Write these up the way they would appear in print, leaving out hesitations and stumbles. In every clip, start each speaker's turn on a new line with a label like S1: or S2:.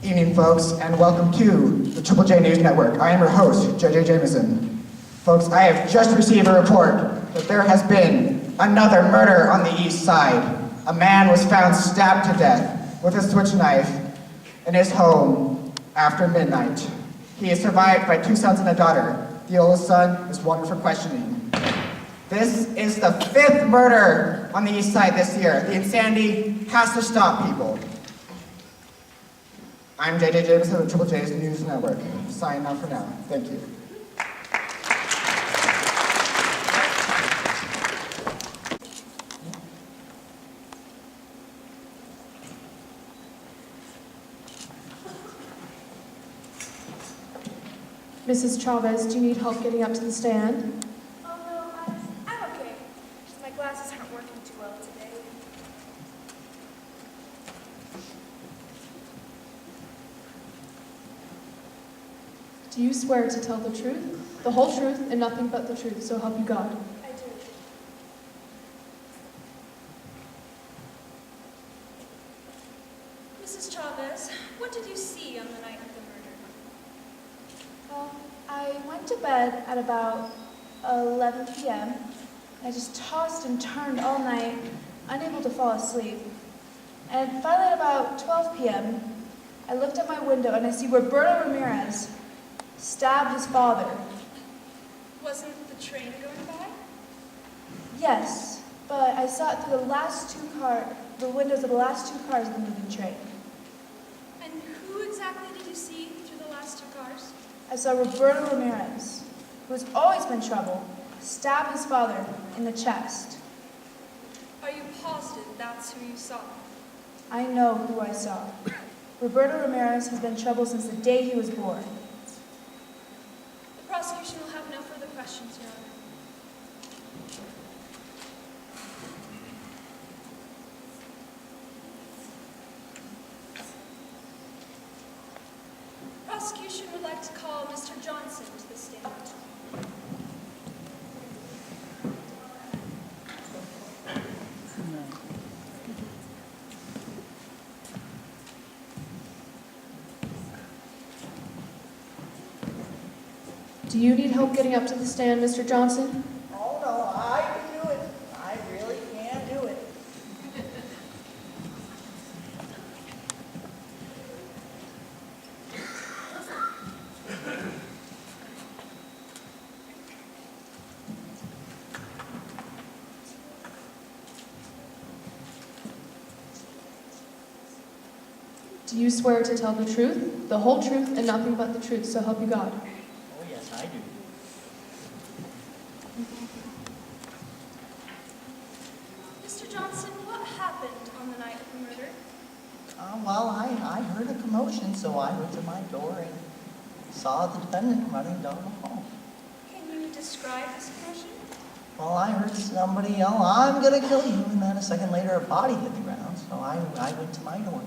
S1: Evening, folks, and welcome to the Triple J News Network. I am your host, J.J. Jameson. Folks, I have just received a report that there has been another murder on the east side. A man was found stabbed to death with a switch knife in his home after midnight. He is survived by 2 sons and a daughter. The oldest son is wanted for questioning. This is the 5th murder on the east side this year. The insanity has to stop, people. I'm J.J. Jameson of the Triple J's News Network. Signing off for now. Thank you.
S2: Mrs. Chavez, do you need help getting up to the stand?
S3: Oh no, I'm okay. Just my glasses aren't working too well today.
S2: Do you swear to tell the truth, the whole truth, and nothing but the truth, so help you God?
S3: I do. Mrs. Chavez, what did you see on the night of the murder?
S4: Well, I went to bed at about 11 p.m. I just tossed and turned all night, unable to fall asleep. And finally at about 12 p.m., I looked at my window and I see Roberto Ramirez stabbed his father.
S3: Wasn't the train going by?
S4: Yes, but I saw it through the windows of the last 2 cars of the moving train.
S3: And who exactly did you see through the last 2 cars?
S4: I saw Roberto Ramirez, who has always been trouble, stab his father in the chest.
S3: Are you positive that's who you saw?
S4: I know who I saw. Roberto Ramirez has been trouble since the day he was born.
S3: The prosecution will have no further questions, Your Honor. Prosecution would like to call Mr. Johnson to the stand.
S2: Do you need help getting up to the stand, Mr. Johnson?
S5: Oh no, I can do it. I really can do it.
S2: Do you swear to tell the truth, the whole truth, and nothing but the truth, so help you God?
S5: Oh yes, I do.
S3: Mr. Johnson, what happened on the night of the murder?
S5: Well, I heard a commotion, so I went to my door and saw the defendant running down the hall.
S3: Can you describe this commotion?
S5: Well, I heard somebody yell, "I'm gonna kill you," and then a second later a body hit the ground, so I went to my door.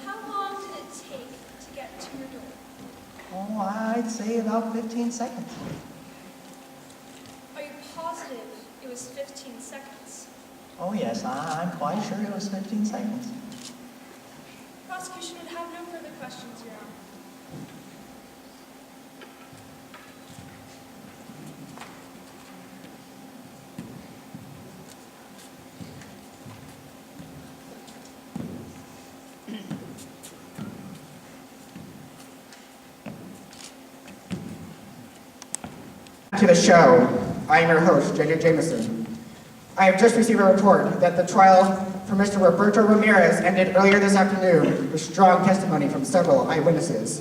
S3: How long did it take to get to your door?
S5: Oh, I'd say about 15 seconds.
S3: Are you positive it was 15 seconds?
S5: Oh yes, I'm quite sure it was 15 seconds.
S3: Prosecution would have no further questions, Your Honor.
S1: To the show. I am your host, J.J. Jameson. I have just received a report that the trial for Mr. Roberto Ramirez ended earlier this afternoon with strong testimony from several eyewitnesses.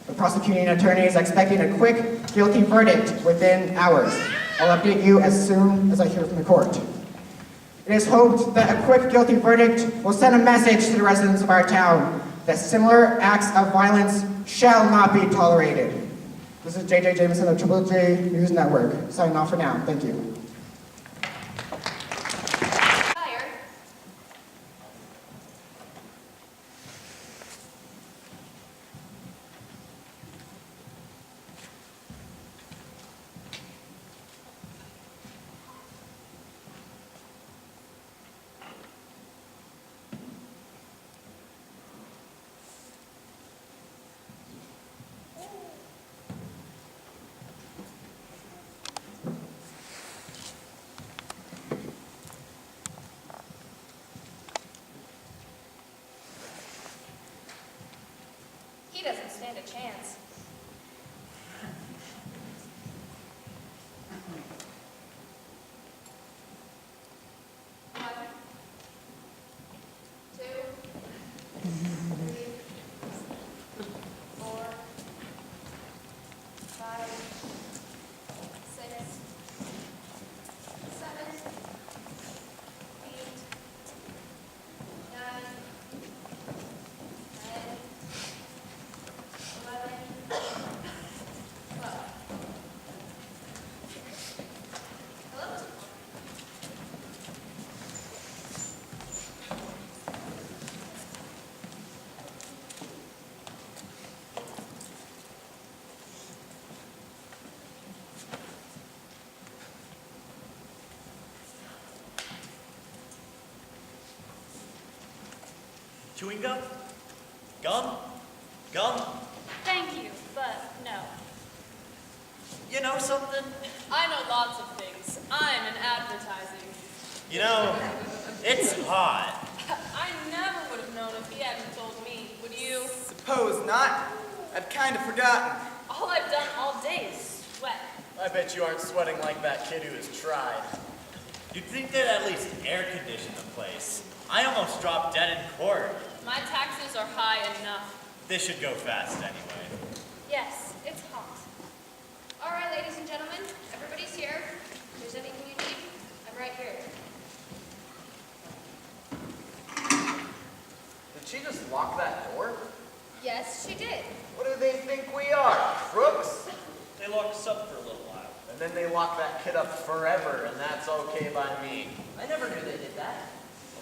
S1: The prosecuting attorney is expecting a quick, guilty verdict within hours. I'll update you as soon as I hear from the court. It is hoped that a quick, guilty verdict will send a message to the residents of our town that similar acts of violence shall not be tolerated. This is J.J. Jameson of Triple J News Network, signing off for now. Thank you.
S3: Meyer.
S6: He doesn't stand a chance. One, two, three, 4, 5, 6, 7, 8, 9, 10, 11, 12. Hello?
S7: Chewing gum? Gum? Gum?
S6: Thank you, but no.
S7: You know something?
S8: I know lots of things. I'm in advertising.
S7: You know, it's hot.
S8: I never would have known if he hadn't told me. Would you?
S9: Suppose not. I've kind of forgotten.
S8: All I've done all day is sweat.
S9: I bet you aren't sweating like that kid who has tried.
S7: You'd think they'd at least air condition the place. I almost dropped dead in court.
S8: My taxes are high enough.
S7: This should go fast anyway.
S6: Yes, it's hot. All right, ladies and gentlemen, everybody's here. If there's anything you need, I'm right here.
S9: Did she just lock that door?
S6: Yes, she did.
S9: What do they think we are? Crooks?
S7: They locked us up for a little while.
S9: And then they lock that kid up forever, and that's okay by me.
S5: I never knew they did that.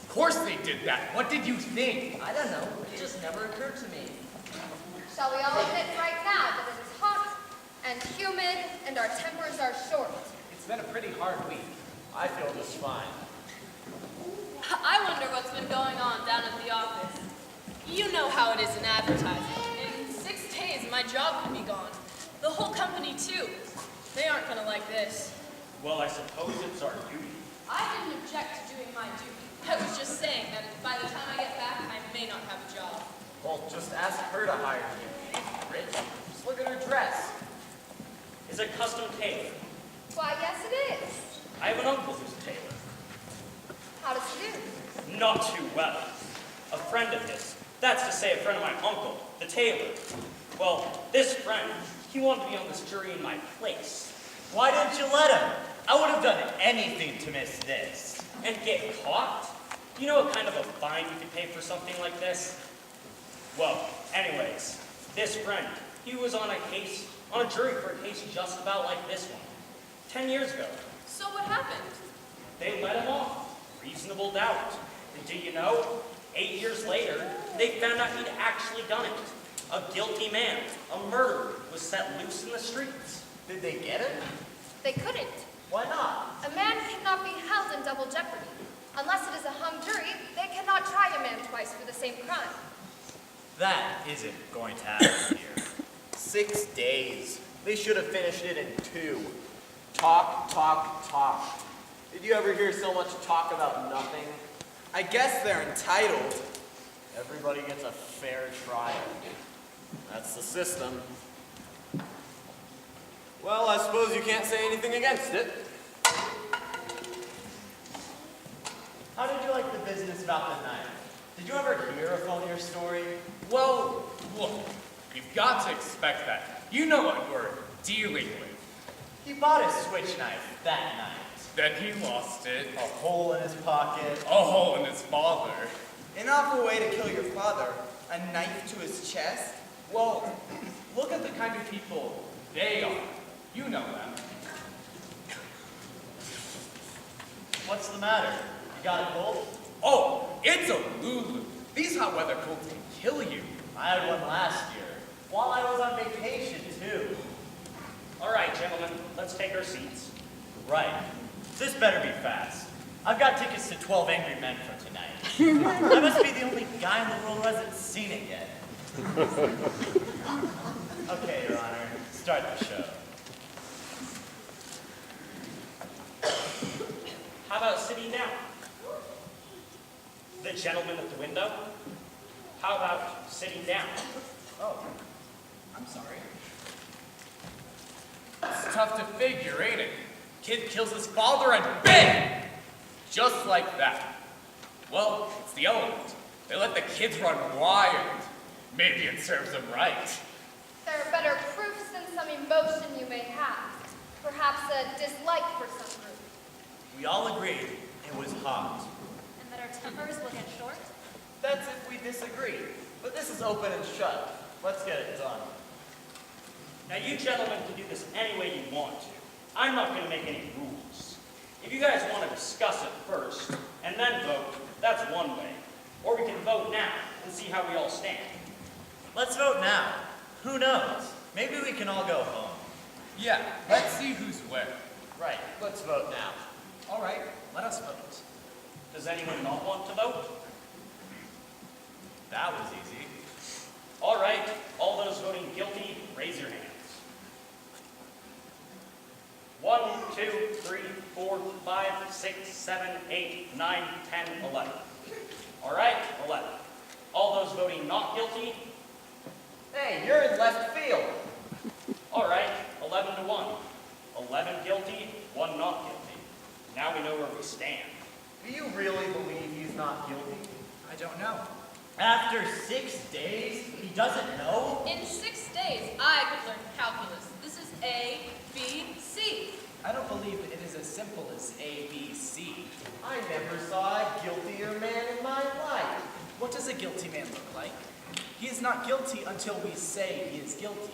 S10: Of course they did that. What did you think?
S5: I don't know. It just never occurred to me.
S6: Shall we all admit right now that it is hot and humid and our tempers are short?
S10: It's been a pretty hard week.
S9: I feel just fine.
S8: I wonder what's been going on down at the office. You know how it is in advertising. In 6 days, my job could be gone. The whole company, too. They aren't going to like this.
S7: Well, I suppose it's our duty.
S8: I didn't object to doing my duty. I was just saying that by the time I get back, I may not have a job.
S9: Well, just ask her to hire you. She's rich. Just look at her dress.
S7: Is it custom tailored?
S6: Why, yes it is.
S7: I have an uncle who's a tailor.
S6: How does it do?
S7: Not too well. A friend of his, that's to say a friend of my uncle, the tailor. Well, this friend, he wanted to be on this jury in my place.
S11: Why didn't you let him? I would have done anything to miss this.
S7: And get caught? You know what kind of a fine you could pay for something like this? Well, anyways, this friend, he was on a jury for a case just about like this one. 10 years ago.
S8: So what happened?
S7: They let him off. Reasonable doubt. And do you know, 8 years later, they found out he'd actually done it. A guilty man, a murderer, was set loose in the streets.
S9: Did they get him?
S6: They couldn't.
S9: Why not?
S6: A man cannot be held in double jeopardy. Unless it is a hung jury, they cannot try a man twice for the same crime.
S11: That isn't going to happen here.
S9: 6 days. They should have finished it in 2. Talk, talk, talk. Did you ever hear so much talk about nothing?
S10: I guess they're entitled.
S9: Everybody gets a fair trial. That's the system. Well, I suppose you can't say anything against it.
S11: How did you like the business about the knife? Did you ever hear a phonier story?
S10: Well, look, you've got to expect that. You know what we're dealing with.
S11: He bought his switch knife that night.
S10: Then he lost it.
S11: A hole in his pocket.
S10: A hole in his father.
S12: An awful way to kill your father. A knife to his chest?
S10: Well, look at the kind of people they are. You know them.
S11: What's the matter? You got a cold?
S10: Oh, it's a Lulu. These hot weather colds can kill you.
S11: I had one last year. While I was on vacation, too.
S7: All right, gentlemen, let's take our seats.
S11: Right. This better be fast. I've got tickets to 12 Angry Men for tonight. I must be the only guy in the world who hasn't seen it yet. Okay, Your Honor. Start the show.
S7: How about sitting down? The gentleman at the window? How about sitting down?
S10: Oh, I'm sorry. It's tough to figure, ain't it? Kid kills his father and bang! Just like that. Well, it's the element. They let the kids run wild. Maybe it serves them right.
S6: There are better proofs than some emotion you may have. Perhaps a dislike for some group.
S11: We all agreed it was hot.
S3: And that our tempers will get short?
S9: That's if we disagree. But this is open and shut. Let's get it done.
S7: Now you gentlemen can do this any way you want to. I'm not going to make any rules. If you guys want to discuss it first, and then vote, that's one way. Or we can vote now and see how we all stand.
S11: Let's vote now. Who knows? Maybe we can all go home.
S10: Yeah, let's see who's where.
S9: Right, let's vote now.
S10: All right, let us vote.
S7: Does anyone not want to vote?
S11: That was easy.
S7: All right, all those voting guilty, raise your hands. 1, 2, 3, 4, 5, 6, 7, 8, 9, 10, 11. All right, 11. All those voting not guilty?
S9: Hey, you're in left field.
S7: All right, 11 to 1. 11 guilty, 1 not guilty. Now we know where we stand.
S9: Do you really believe he's not guilty?
S10: I don't know.
S11: After 6 days, he doesn't know?
S8: In 6 days, I could learn calculus. This is A, B, C.
S13: I don't believe it is as simple as A, B, C.
S9: I never saw a guiltier man in my life.
S13: What does a guilty man look like? He is not guilty until we say he is guilty.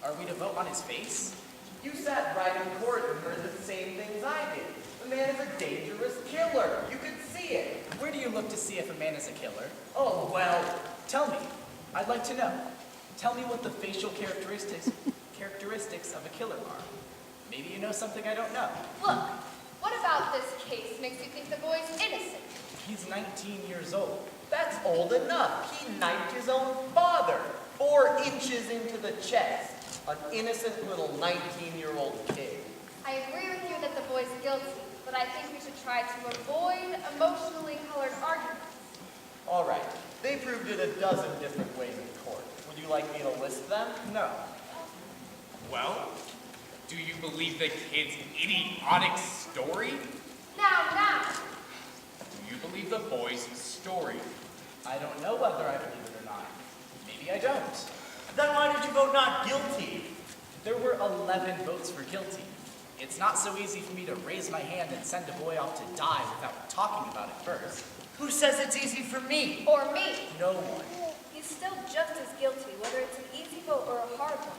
S13: Are we to vote on his face?
S9: You sat right in court and heard the same things I did. The man is a dangerous killer. You could see it.
S13: Where do you look to see if a man is a killer?
S9: Oh, well.
S13: Tell me. I'd like to know. Tell me what the facial characteristics of a killer are. Maybe you know something I don't know.
S6: Look, what about this case makes you think the boy's innocent?
S13: He's 19 years old.
S9: That's old enough. He knifed his own father 4 inches into the chest. An innocent little 19-year-old kid.
S6: I agree with you that the boy's guilty, but I think we should try to avoid emotionally colored arguments.
S9: All right. They proved it a dozen different ways in court. Would you like me to list them?
S13: No.
S10: Well, do you believe the kid's idiotic story?
S6: Now.
S10: Do you believe the boy's story?
S13: I don't know whether I believe it or not. Maybe I don't.
S11: Then why did you vote not guilty?
S13: There were 11 votes for guilty. It's not so easy for me to raise my hand and send a boy off to die without talking about it first.
S11: Who says it's easy for me?
S6: Or me.
S13: No one.
S6: He's still just as guilty, whether it's an easy vote or a hard one.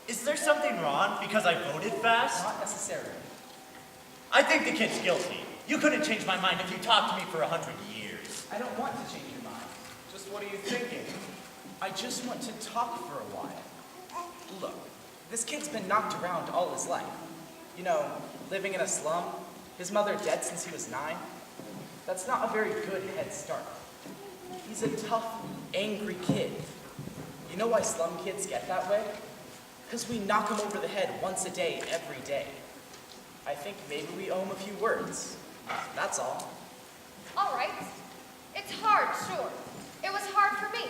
S11: Is there something wrong because I voted fast?
S13: Not necessarily.
S11: I think the kid's guilty. You couldn't change my mind if you talked to me for 100 years.
S13: I don't want to change your mind.
S9: Just what are you thinking?
S13: I just want to talk for a while. Look, this kid's been knocked around all his life. You know, living in a slum, his mother dead since he was 9. That's not a very good head start. He's a tough, angry kid. You know why slum kids get that way? Because we knock them over the head once a day, every day. I think maybe we owe him a few words. That's all.
S6: All right. It's hard, sure. It was hard for me.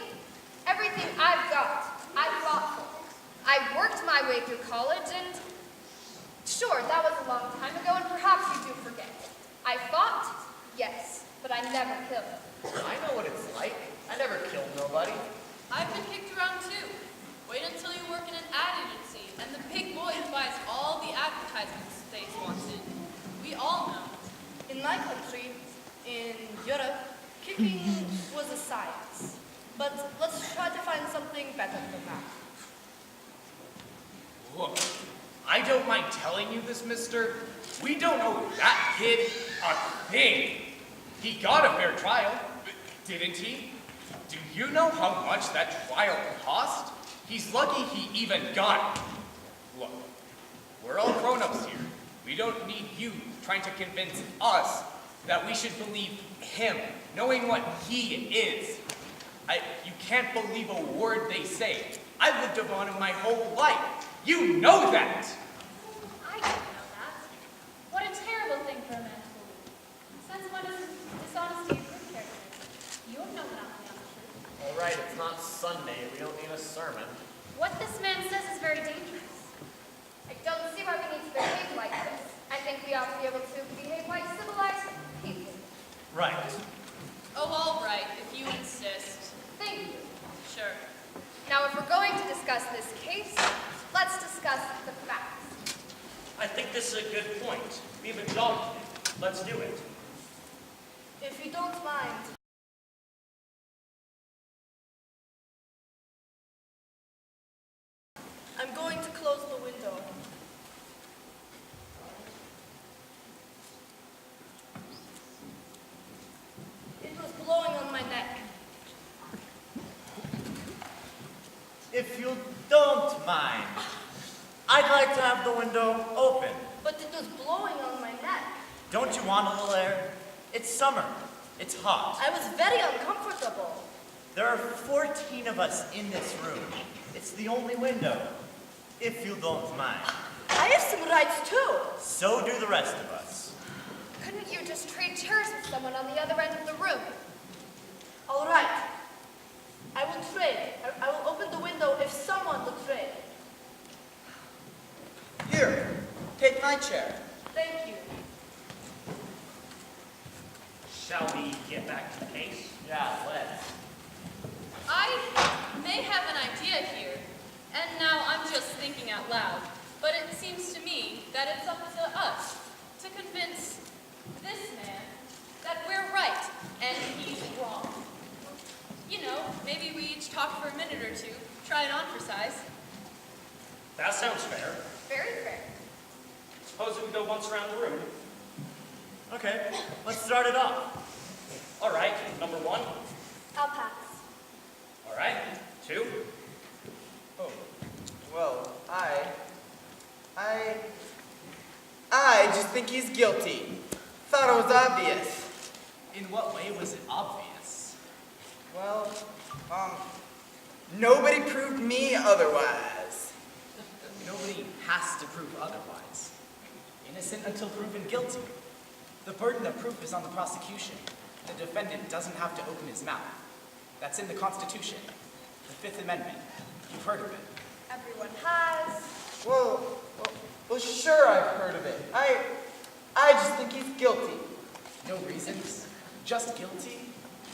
S6: Everything I've got, I fought for. I worked my way through college and... Sure, that was a long time ago and perhaps you do forget. I fought, yes, but I never killed.
S9: I know what it's like. I never killed nobody.
S8: I've been kicked around too. Wait until you work in an ad agency and the big boy who buys all the advertisements they wanted. We all know.
S14: In my country, in Europe, kicking was a science. But let's try to find something better than that.
S10: Look, I don't mind telling you this, mister. We don't owe that kid a thing. He got a fair trial, didn't he? Do you know how much that trial cost? He's lucky he even got it. Look, we're all grown-ups here. We don't need you trying to convince us that we should believe him, knowing what he is. You can't believe a word they say. I've lived upon him my whole life. You know that.
S3: I don't know that. What a terrible thing for a man to believe. Since when is dishonesty a good character? You have no monopoly on the truth.
S9: All right, it's not Sunday. We don't need a sermon.
S6: What this man says is very dangerous. I don't see why we need to behave like this. I think we ought to be able to behave like civilized people.
S11: Right.
S8: Oh, all right, if you insist.
S6: Thank you.
S8: Sure.
S6: Now, if we're going to discuss this case, let's discuss the facts.
S7: I think this is a good point. We have a job to do. Let's do it.
S14: If you don't mind, I'm going to close the window. It was blowing on my neck.
S11: If you don't mind, I'd like to have the window open.
S14: But it was blowing on my neck.
S11: Don't you want a little air? It's summer. It's hot.
S14: I was very uncomfortable.
S11: There are 14 of us in this room. It's the only window. If you don't mind.
S14: I have some rights too.
S11: So do the rest of us.
S6: Couldn't you just trade chairs with someone on the other end of the room?
S14: All right. I will trade. I will open the window if someone will trade.
S12: Here, take my chair.
S14: Thank you.
S7: Shall we get back to the case?
S11: Yeah, let's.
S8: I may have an idea here, and now I'm just thinking out loud, but it seems to me that it's up to us to convince this man that we're right and he's wrong. You know, maybe we each talk for a minute or two, try it on for size.
S7: That sounds fair.
S6: Very fair.
S7: Suppose we go once around the room.
S11: Okay, let's start it off.
S7: All right, number 1.
S6: I'll pass.
S7: All right, 2.
S12: Oh, well, I just think he's guilty. Thought it was obvious.
S13: In what way was it obvious?
S12: Well, nobody proved me otherwise.
S13: Nobody has to prove otherwise. Innocent until proven guilty. The burden of proof is on the prosecution. The defendant doesn't have to open his mouth. That's in the Constitution. The Fifth Amendment. You've heard of it.
S6: Everyone has.
S12: Well, sure I've heard of it. I just think he's guilty.
S13: No reasons. Just guilty.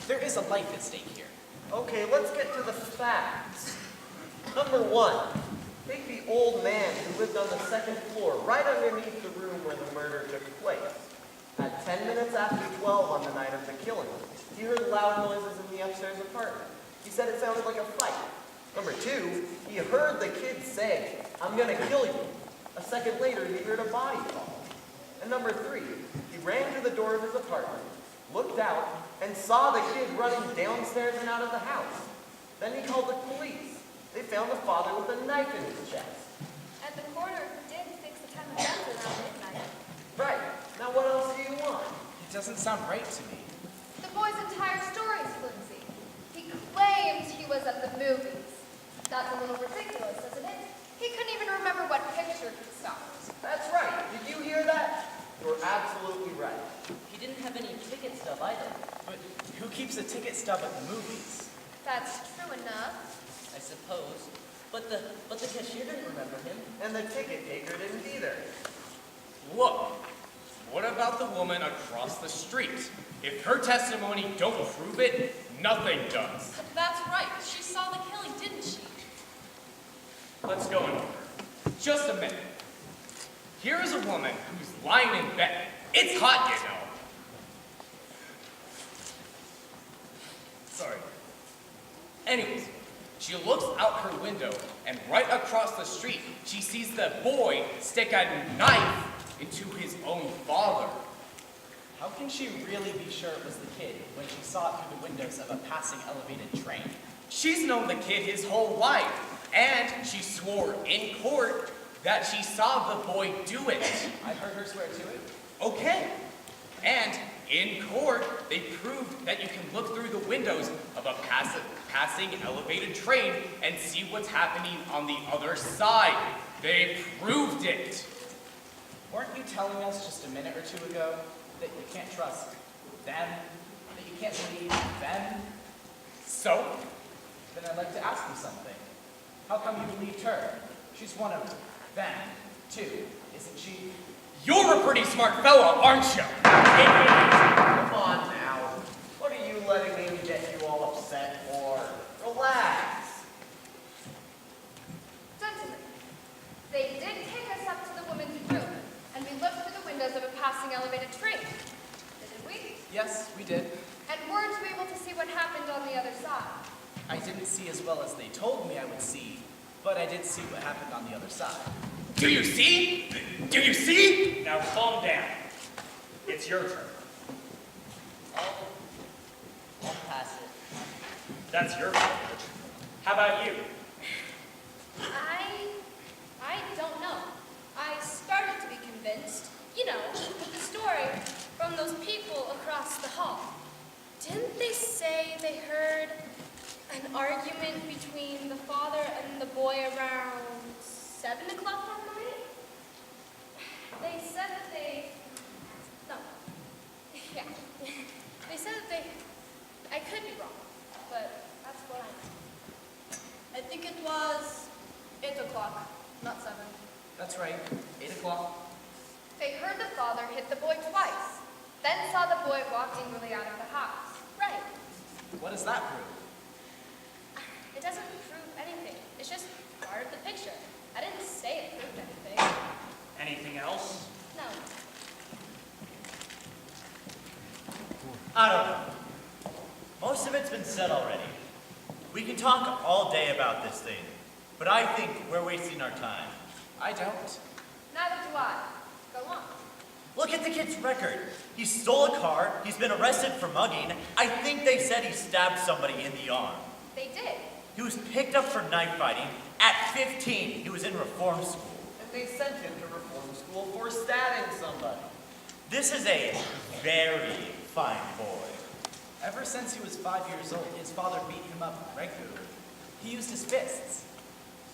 S13: There is a life at stake here.
S9: Okay, let's get to the facts. Number 1, take the old man who lived on the 2nd floor, right underneath the room where the murder took place. At 10 minutes after 12 on the night of the killing, he heard loud noises in the upstairs apartment. He said it sounded like a fight. Number 2, he heard the kid say, "I'm gonna kill you." A second later, he heard a body fall. And number 3, he ran to the door of his apartment, looked out, and saw the kid running downstairs and out of the house. Then he called the police. They found the father with a knife in his chest.
S6: And the coroner did fix the time of death around midnight.
S9: Right. Now what else do you want?
S13: It doesn't sound right to me.
S6: The boy's entire story is flimsy. He claimed he was at the movies. That's a little ridiculous, isn't it? He couldn't even remember what picture he saw.
S9: That's right. Did you hear that? You're absolutely right.
S5: He didn't have any ticket stub either.
S13: But who keeps a ticket stub at the movies?
S6: That's true enough.
S5: I suppose. But the cashier didn't remember him.
S9: And the ticket taker didn't either.
S10: Look, what about the woman across the street? If her testimony don't prove it, nothing does.
S8: That's right, she saw the killing, didn't she?
S10: Let's go in order. Just a minute. Here is a woman who's lying in bed. It's hot, you know. Sorry. Anyways, she looks out her window, and right across the street, she sees the boy stick a knife into his own father.
S13: How can she really be sure it was the kid when she saw it through the windows of a passing elevated train?
S10: She's known the kid his whole life, and she swore in court that she saw the boy do it.
S13: I heard her swear to it.
S10: Okay. And in court, they proved that you can look through the windows of a passing elevated train and see what's happening on the other side. They proved it.
S13: Weren't you telling us just a minute or two ago that you can't trust them, that you can't believe them?
S10: So,
S13: Then I'd like to ask you something. How come you believed her? She's one of them, too, isn't she?
S10: You're a pretty smart fellow, aren't you?
S9: Come on now. What are you letting him get you all upset for? Relax.
S6: Gentlemen, they did take us up to the women's room, and we looked through the windows of a passing elevated train. Didn't we?
S13: Yes, we did.
S6: And weren't we able to see what happened on the other side?
S13: I didn't see as well as they told me I would see, but I did see what happened on the other side.
S10: Do you see? Do you see?
S7: Now calm down. It's your turn.
S11: I'll pass it.
S7: That's your privilege. How about you?
S3: I don't know. I started to be convinced, you know, with the story from those people across the hall. Didn't they say they heard an argument between the father and the boy around 7 o'clock that morning? They said that no. Yeah. They said that I could be wrong, but that's what I know. I think it was 8 o'clock, not 7.
S13: That's right, 8 o'clock.
S6: They heard the father hit the boy twice, then saw the boy walk angrily out of the house.
S3: Right.
S13: What does that prove?
S3: It doesn't prove anything. It's just part of the picture. I didn't say it proved anything.
S7: Anything else?
S3: No.
S11: I don't know. Most of it's been said already. We can talk all day about this thing, but I think we're wasting our time.
S13: I don't.
S6: Neither do I. Go on.
S11: Look at the kid's record. He stole a car, he's been arrested for mugging. I think they said he stabbed somebody in the arm.
S6: They did.
S11: He was picked up for knife fighting. At 15, he was in reform school.
S9: And they sent him to reform school for stabbing somebody.
S11: This is a very fine boy.
S13: Ever since he was 5 years old, his father beat him up regularly. He used his fists.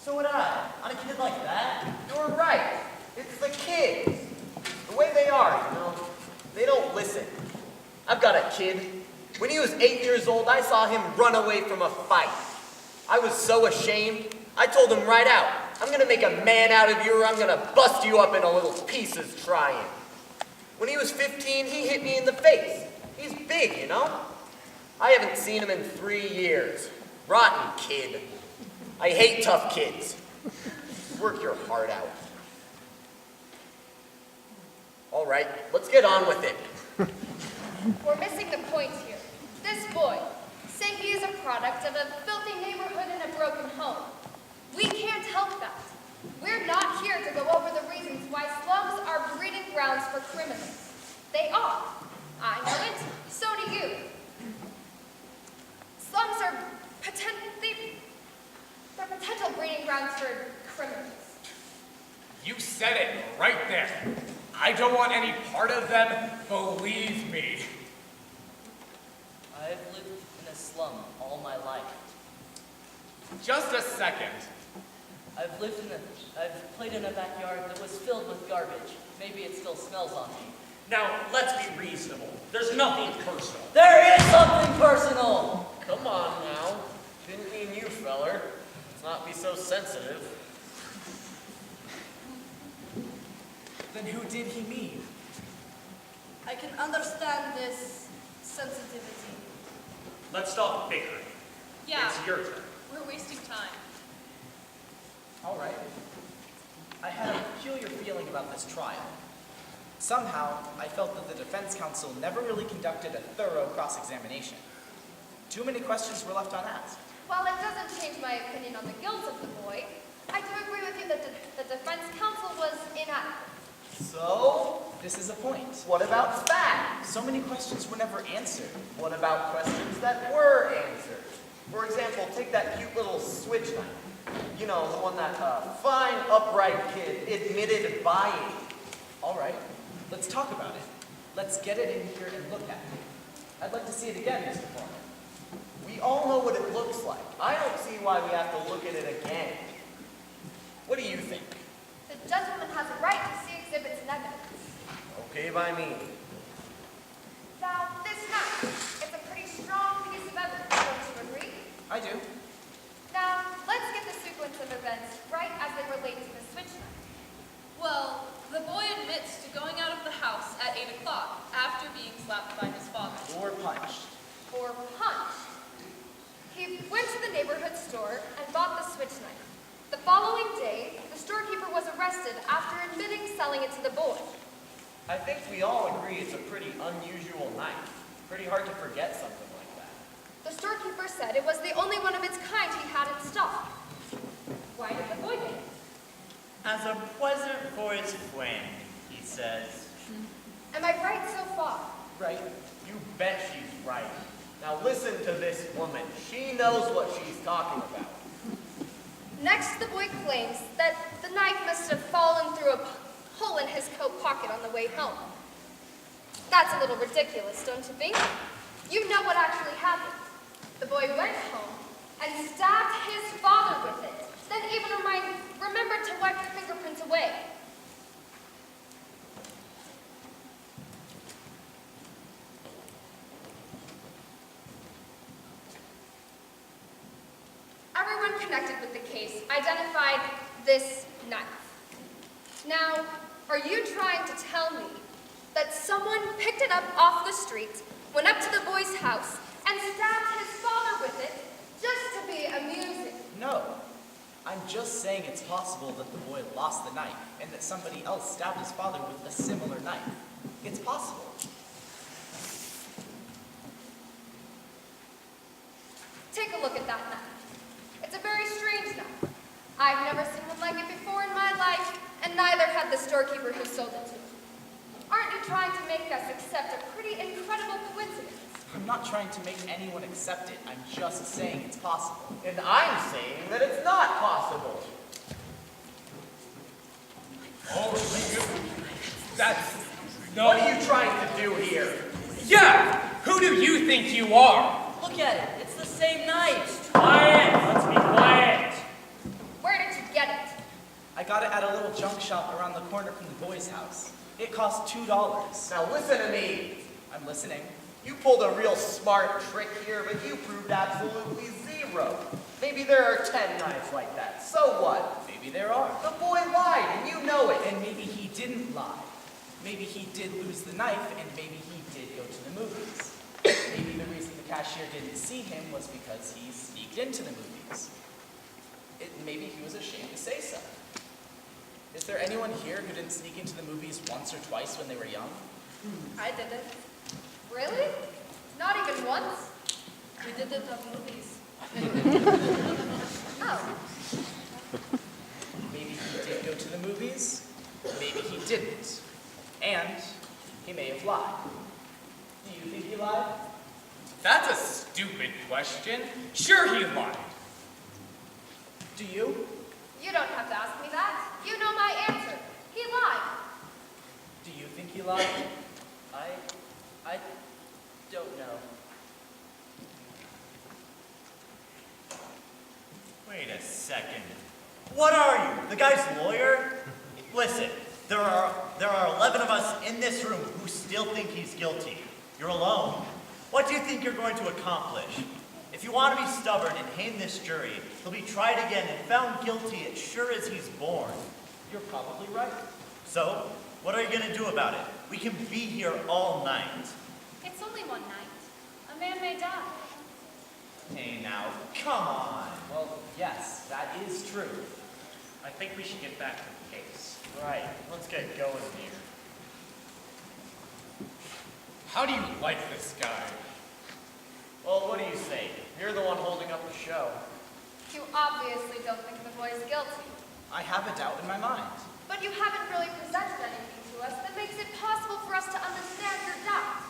S11: So would I. On a kid like that?
S9: You're right. It's the kids. The way they are, you know. They don't listen. I've got a kid. When he was 8 years old, I saw him run away from a fight. I was so ashamed. I told him right out, I'm gonna make a man out of you or I'm gonna bust you up into little pieces trying. When he was 15, he hit me in the face. He's big, you know? I haven't seen him in 3 years. Rotten kid. I hate tough kids. Work your heart out. All right, let's get on with it.
S6: We're missing the point here. This boy, say he is a product of a filthy neighborhood and a broken home. We can't help that. We're not here to go over the reasons why slums are breeding grounds for criminals. They are. I know it. So do you. Slums are they're potential breeding grounds for criminals.
S10: You said it right there. I don't want any part of them, believe me.
S14: I've lived in a slum all my life.
S10: Just a second.
S14: I've played in a backyard that was filled with garbage. Maybe it still smells on me.
S7: Now, let's be reasonable. There's nothing personal.
S14: There is something personal!
S9: Come on now. Didn't mean you, feller. Let's not be so sensitive.
S13: Then who did he mean?
S3: I can understand this sensitivity.
S7: Let's stop bickering.
S8: Yeah,
S7: It's your turn.
S8: we're wasting time.
S13: All right. I had a peculiar feeling about this trial. Somehow, I felt that the defense counsel never really conducted a thorough cross-examination. Too many questions were left unasked.
S6: While it doesn't change my opinion on the guilt of the boy, I do agree with you that the defense counsel was inadequate.
S9: So,
S13: This is a point.
S9: what about facts?
S13: So many questions were never answered.
S9: What about questions that were answered? For example, take that cute little switch knife. You know, the one that fine, upright kid admitted buying.
S13: All right, let's talk about it. Let's get it in here and look at it. I'd like to see it again, Mr. Foreman.
S9: We all know what it looks like. I don't see why we have to look at it again. What do you think?
S6: The gentleman has a right to see exhibits and evidence.
S9: Okay by me.
S6: Now, this knife, it's a pretty strong piece of evidence, don't you agree?
S13: I do.
S8: The boy admits to going out of the house at 8 o'clock after being slapped by his father.
S13: Or punched.
S6: Or punched. He went to the neighborhood store and bought the switch knife. The following day, the storekeeper was arrested after admitting selling it to the boy.
S9: I think we all agree it's a pretty unusual knife. Pretty hard to forget something like that.
S6: The storekeeper said it was the only one of its kind he had in stock. Why did the boy get it?
S11: As a present for his friend, he says.
S6: Am I right so far?
S9: Right? You bet she's right. Now listen to this woman. She knows what she's talking about.
S6: Next, the boy claims that the knife must have fallen through a hole in his coat pocket on the way home. That's a little ridiculous, don't you think? You know what actually happened. The boy went home and stabbed his father with it, then even remembered to wipe the fingerprints away. Everyone connected with the case identified this knife. Now, are you trying to tell me that someone picked it up off the street, went up to the boy's house, and stabbed his father with it just to be amusing?
S13: No. I'm just saying it's possible that the boy lost the knife and that somebody else stabbed his father with a similar knife. It's possible.
S6: Take a look at that knife. It's a very strange knife. I've never seen one like it before in my life, and neither had the storekeeper who sold it to me. Aren't you trying to make us accept a pretty incredible coincidence?
S13: I'm not trying to make anyone accept it. I'm just saying it's possible.
S9: And I'm saying that it's not possible.
S10: That's... No.
S9: What are you trying to do here?
S10: Yeah! Who do you think you are?
S11: Look at it. It's the same knife.
S7: Quiet! Let's be quiet!
S6: Where did you get it?
S13: I got it at a little junk shop around the corner from the boy's house. It cost $2.
S9: Now listen to me.
S13: I'm listening.
S9: You pulled a real smart trick here, but you proved absolutely zero. Maybe there are 10 knives like that. So what?
S13: Maybe there are.
S9: The boy lied, and you know it.
S13: And maybe he didn't lie. Maybe he did lose the knife, and maybe he did go to the movies. Maybe the reason the cashier didn't see him was because he sneaked into the movies. Maybe he was ashamed to say so. Is there anyone here who didn't sneak into the movies once or twice when they were young?
S6: I didn't. Really? Not even once?
S14: We did it at movies.
S6: Oh.
S13: Maybe he did go to the movies. Maybe he didn't. And he may have lied. Do you think he lied?
S10: That's a stupid question. Sure he lied.
S13: Do you?
S6: You don't have to ask me that. You know my answer. He lied.
S13: Do you think he lied?
S11: I don't know. Wait a second. What are you? The guy's lawyer? Listen, there are 11 of us in this room who still think he's guilty. You're alone. What do you think you're going to accomplish? If you want to be stubborn and hang this jury, he'll be tried again and found guilty as sure as he's born.
S13: You're probably right.
S11: So, what are you going to do about it? We can be here all night.
S3: It's only one night. A man may die.
S11: Hey now, come on.
S13: Well, yes, that is true.
S7: I think we should get back to the case.
S9: Right, let's get going here.
S10: How do you like this guy?
S9: Well, what do you say? You're the one holding up the show.
S6: You obviously don't think the boy's guilty.
S13: I have a doubt in my mind.
S6: But you haven't really presented anything to us that makes it possible for us to understand your doubt.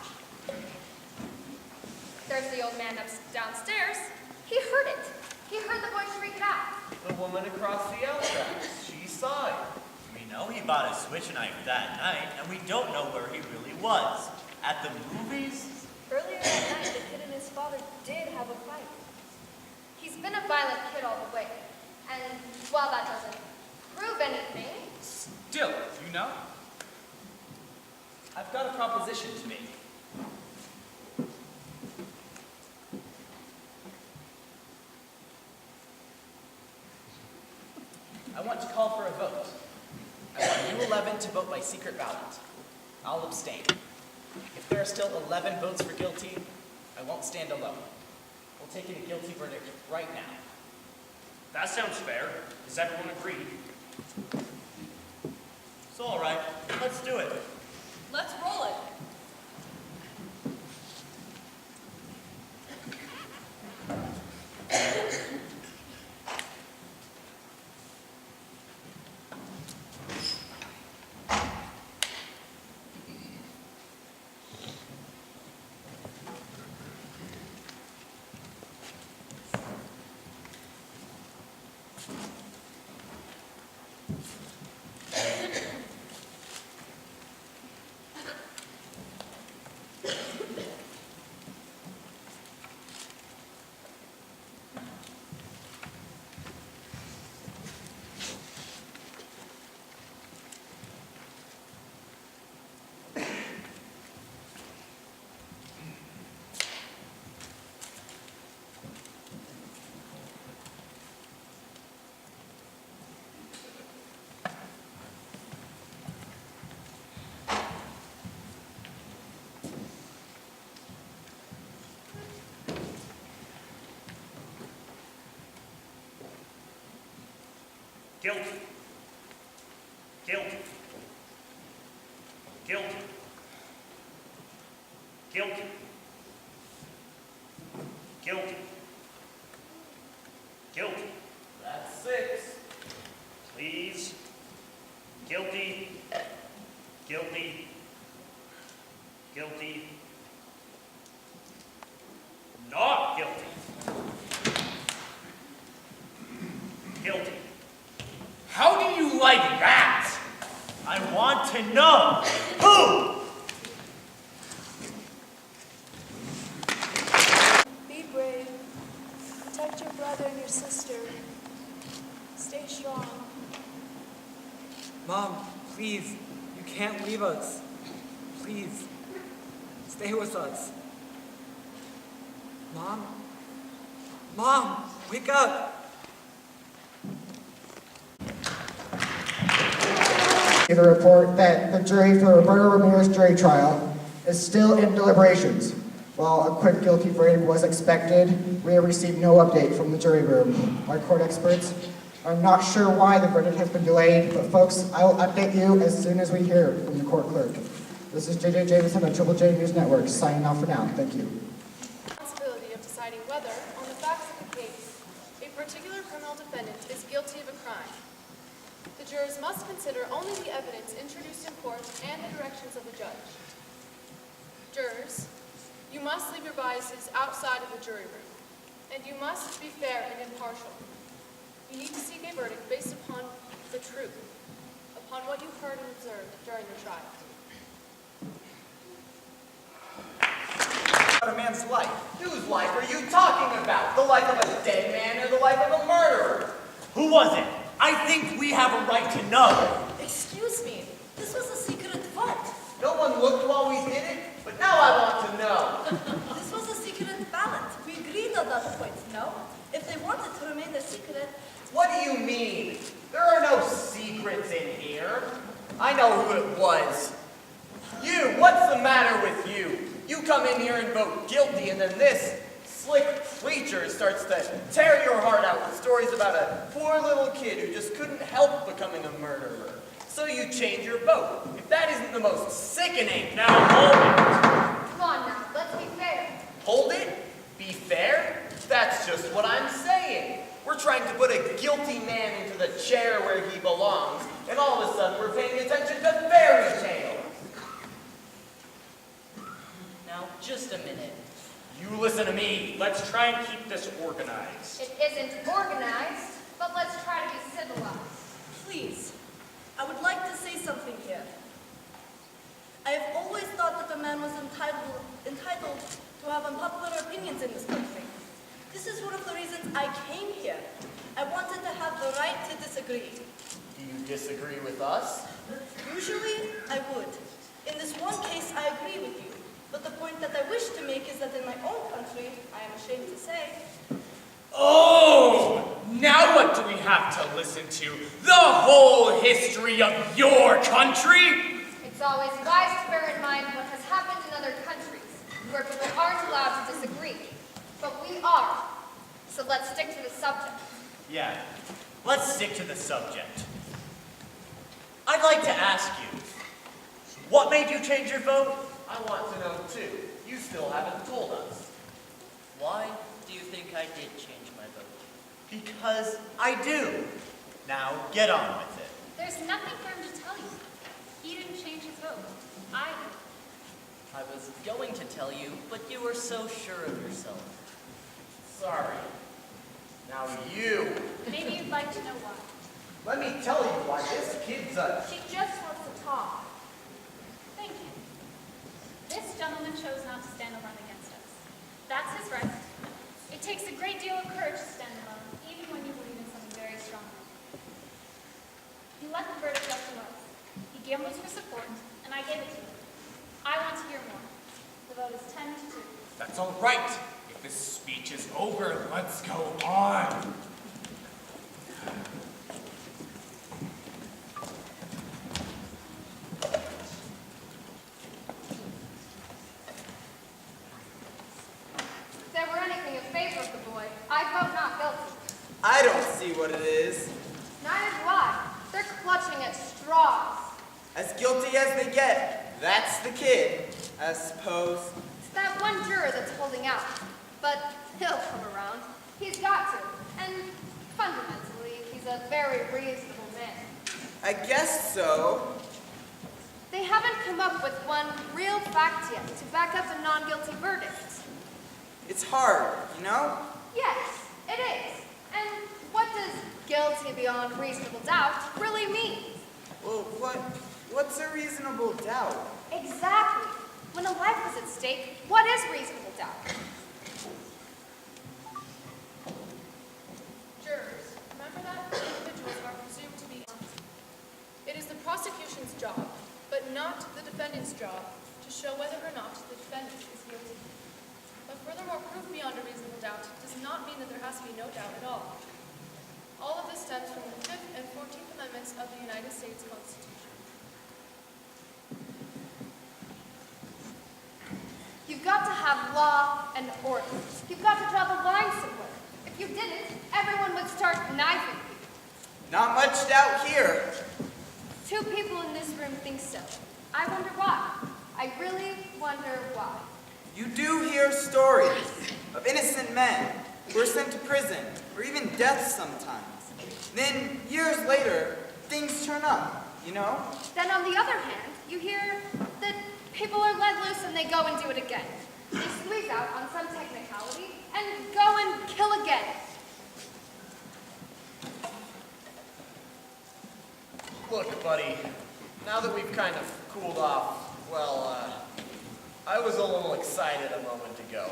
S6: There's the old man downstairs. He heard it. He heard the boy shriek out.
S9: The woman across the L tracks. She saw it.
S11: We know he bought a switch knife that night, and we don't know where he really was. At the movies?
S14: Earlier that night, the kid and his father did have a fight.
S6: He's been a violent kid all the way. And while that doesn't prove anything,
S10: Still, you know?
S13: I've got a proposition to make. I want to call for a vote. I want you 11 to vote by secret ballot. I'll abstain. If there are still 11 votes for guilty, I won't stand alone. We'll take in a guilty verdict right now.
S7: That sounds fair. Does everyone agree?
S11: So all right, let's do it.
S8: Let's roll it.
S7: Guilty. Guilty. Guilty. Guilty. Guilty. Guilty.
S9: That's 6.
S7: Please. Guilty. Guilty. Guilty. Not guilty. Guilty.
S10: How do you like that?
S11: I want to know who.
S4: Be brave. Protect your brother and your sister. Stay strong.
S15: Mom, please, you can't leave us. Please, stay with us. Mom? Mom, wake up!
S1: Give a report that the jury for the Roberto Ramirez jury trial is still in deliberations. While a quick guilty verdict was expected, we have received no update from the jury room. Our court experts are not sure why the verdict has been delayed, but folks, I will update you as soon as we hear from the court clerk. This is JJ Jameson of Triple J News Network, signing off for now. Thank you.
S2: Responsibility of deciding whether, on the facts of the case, a particular criminal defendant is guilty of a crime. The jurors must consider only the evidence introduced in court and the directions of the judge. Jurors, you must leave your biases outside of the jury room, and you must be fair and impartial. You need to seek a verdict based upon the truth, upon what you heard and observed during the trial.
S13: About a man's life.
S9: Whose life are you talking about? The life of a dead man or the life of a murderer?
S11: Who was it? I think we have a right to know.
S14: Excuse me, this was a secret vote.
S9: No one looked while we did it, but now I want to know.
S14: This was a secret ballot. We agreed on that point, no? If they wanted to remain a secret...
S9: What do you mean? There are no secrets in here. I know who it was. You, what's the matter with you? You come in here and vote guilty, and then this slick preacher starts to tear your heart out with stories about a poor little kid who just couldn't help becoming a murderer. So you change your vote. If that isn't the most sickening...
S7: Now hold it.
S6: Come on now, let's be fair.
S9: Hold it? Be fair? That's just what I'm saying. We're trying to put a guilty man into the chair where he belongs, and all of a sudden we're paying attention to fairy tales.
S14: Now, just a minute.
S7: You listen to me. Let's try and keep this organized.
S6: It isn't organized, but let's try to be civilized.
S14: Please, I would like to say something here. I have always thought that a man was entitled to have unpopular opinions in this country. This is one of the reasons I came here. I wanted to have the right to disagree.
S9: Do you disagree with us?
S14: Usually, I would. In this one case, I agree with you. But the point that I wish to make is that in my own country, I am ashamed to say...
S10: Oh! Now what do we have to listen to the whole history of your country?
S6: It's always wise to bear in mind what has happened in other countries, where people aren't allowed to disagree. But we are. So let's stick to the subject.
S11: Yeah, let's stick to the subject. I'd like to ask you, what made you change your vote?
S9: I want to know too. You still haven't told us.
S11: Why do you think I did change my vote? Because I do. Now, get on with it.
S3: There's nothing for him to tell you. He didn't change his vote. I did.
S16: I was going to tell you, but you were so sure of yourself.
S9: Sorry. Now you.
S3: Maybe you'd like to know why.
S9: Let me tell you why this kid's a...
S3: She just wants to talk. Thank you. This gentleman chose not to stand alone against us. That's his right. It takes a great deal of courage to stand alone, even when you believe in something very strong. He left the verdict up to us. He gambled for support, and I gave it to him. I want to hear more. The vote is 10 to 2.
S10: That's all right. If this speech is over, let's go on.
S6: If there were anything in favor of the boy, I'd vote not guilty.
S12: I don't see what it is.
S6: Neither do I. They're clutching at straws.
S12: As guilty as they get. That's the kid, I suppose.
S6: It's that one juror that's holding out. But he'll come around. He's got to. And fundamentally, he's a very reasonable man.
S12: I guess so.
S6: They haven't come up with one real fact yet to back up the non-guilty verdict.
S12: It's hard, you know?
S6: Yes, it is. And what does guilty beyond reasonable doubt really mean?
S12: Well, what's a reasonable doubt?
S6: Exactly. When a life is at stake, what is reasonable doubt?
S2: Jurors, remember that individuals are presumed to be innocent. It is the prosecution's job, but not the defendant's job, to show whether or not the defendant is guilty. But furthermore, proof beyond a reasonable doubt does not mean that there has to be no doubt at all. All of this stems from the 5th and 14th Amendments of the United States Constitution.
S6: You've got to have law and order. You've got to draw the line somewhere. If you didn't, everyone would start knifing people.
S12: Not much doubt here.
S6: 2 people in this room think so. I wonder why. I really wonder why.
S12: You do hear stories of innocent men who are sent to prison, or even death sometimes. Then, years later, things turn up, you know?
S6: Then on the other hand, you hear that people are let loose and they go and do it again. They squeeze out on some technicality and go and kill again.
S9: Look, buddy, now that we've kind of cooled off, well, I was a little excited a moment ago.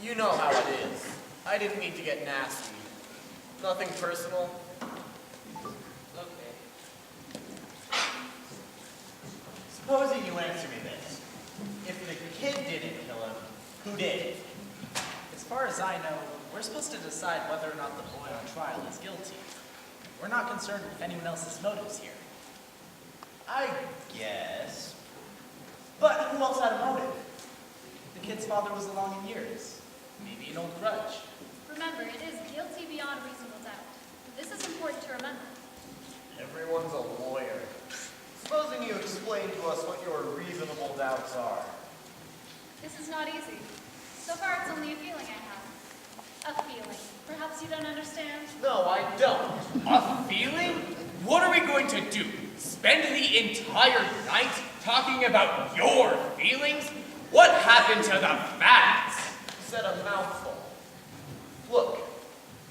S9: You know how it is. I didn't mean to get nasty. Nothing personal.
S11: Okay. Supposing you answer me this. If the kid didn't kill him, who did?
S13: As far as I know, we're supposed to decide whether or not the boy on trial is guilty. We're not concerned with anyone else's motives here.
S11: I guess. But who else had a motive?
S13: The kid's father was along in years. Maybe an old grudge.
S3: Remember, it is guilty beyond reasonable doubt. This is important to remember.
S9: Everyone's a lawyer. Supposing you explain to us what your reasonable doubts are.
S3: This is not easy. So far, it's only a feeling I have. A feeling. Perhaps you don't understand?
S9: No, I don't.
S10: A feeling? What are we going to do? Spend the entire night talking about your feelings? What happened to the facts?
S9: Said a mouthful. Look,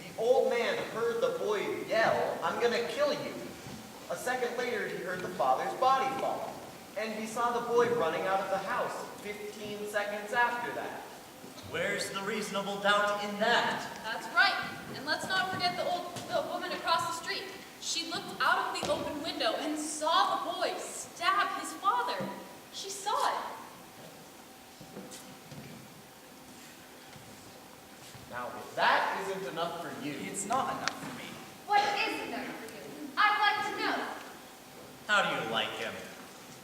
S9: the old man heard the boy yell, "I'm gonna kill you." A second later, he heard the father's body fall. And he saw the boy running out of the house 15 seconds after that.
S11: Where's the reasonable doubt in that?
S8: That's right. And let's not forget the woman across the street. She looked out of the open window and saw the boy stab his father. She saw it.
S9: Now, if that isn't enough for you...
S13: It's not enough for me.
S6: What isn't there for you? I'd like to know.
S11: How do you like him?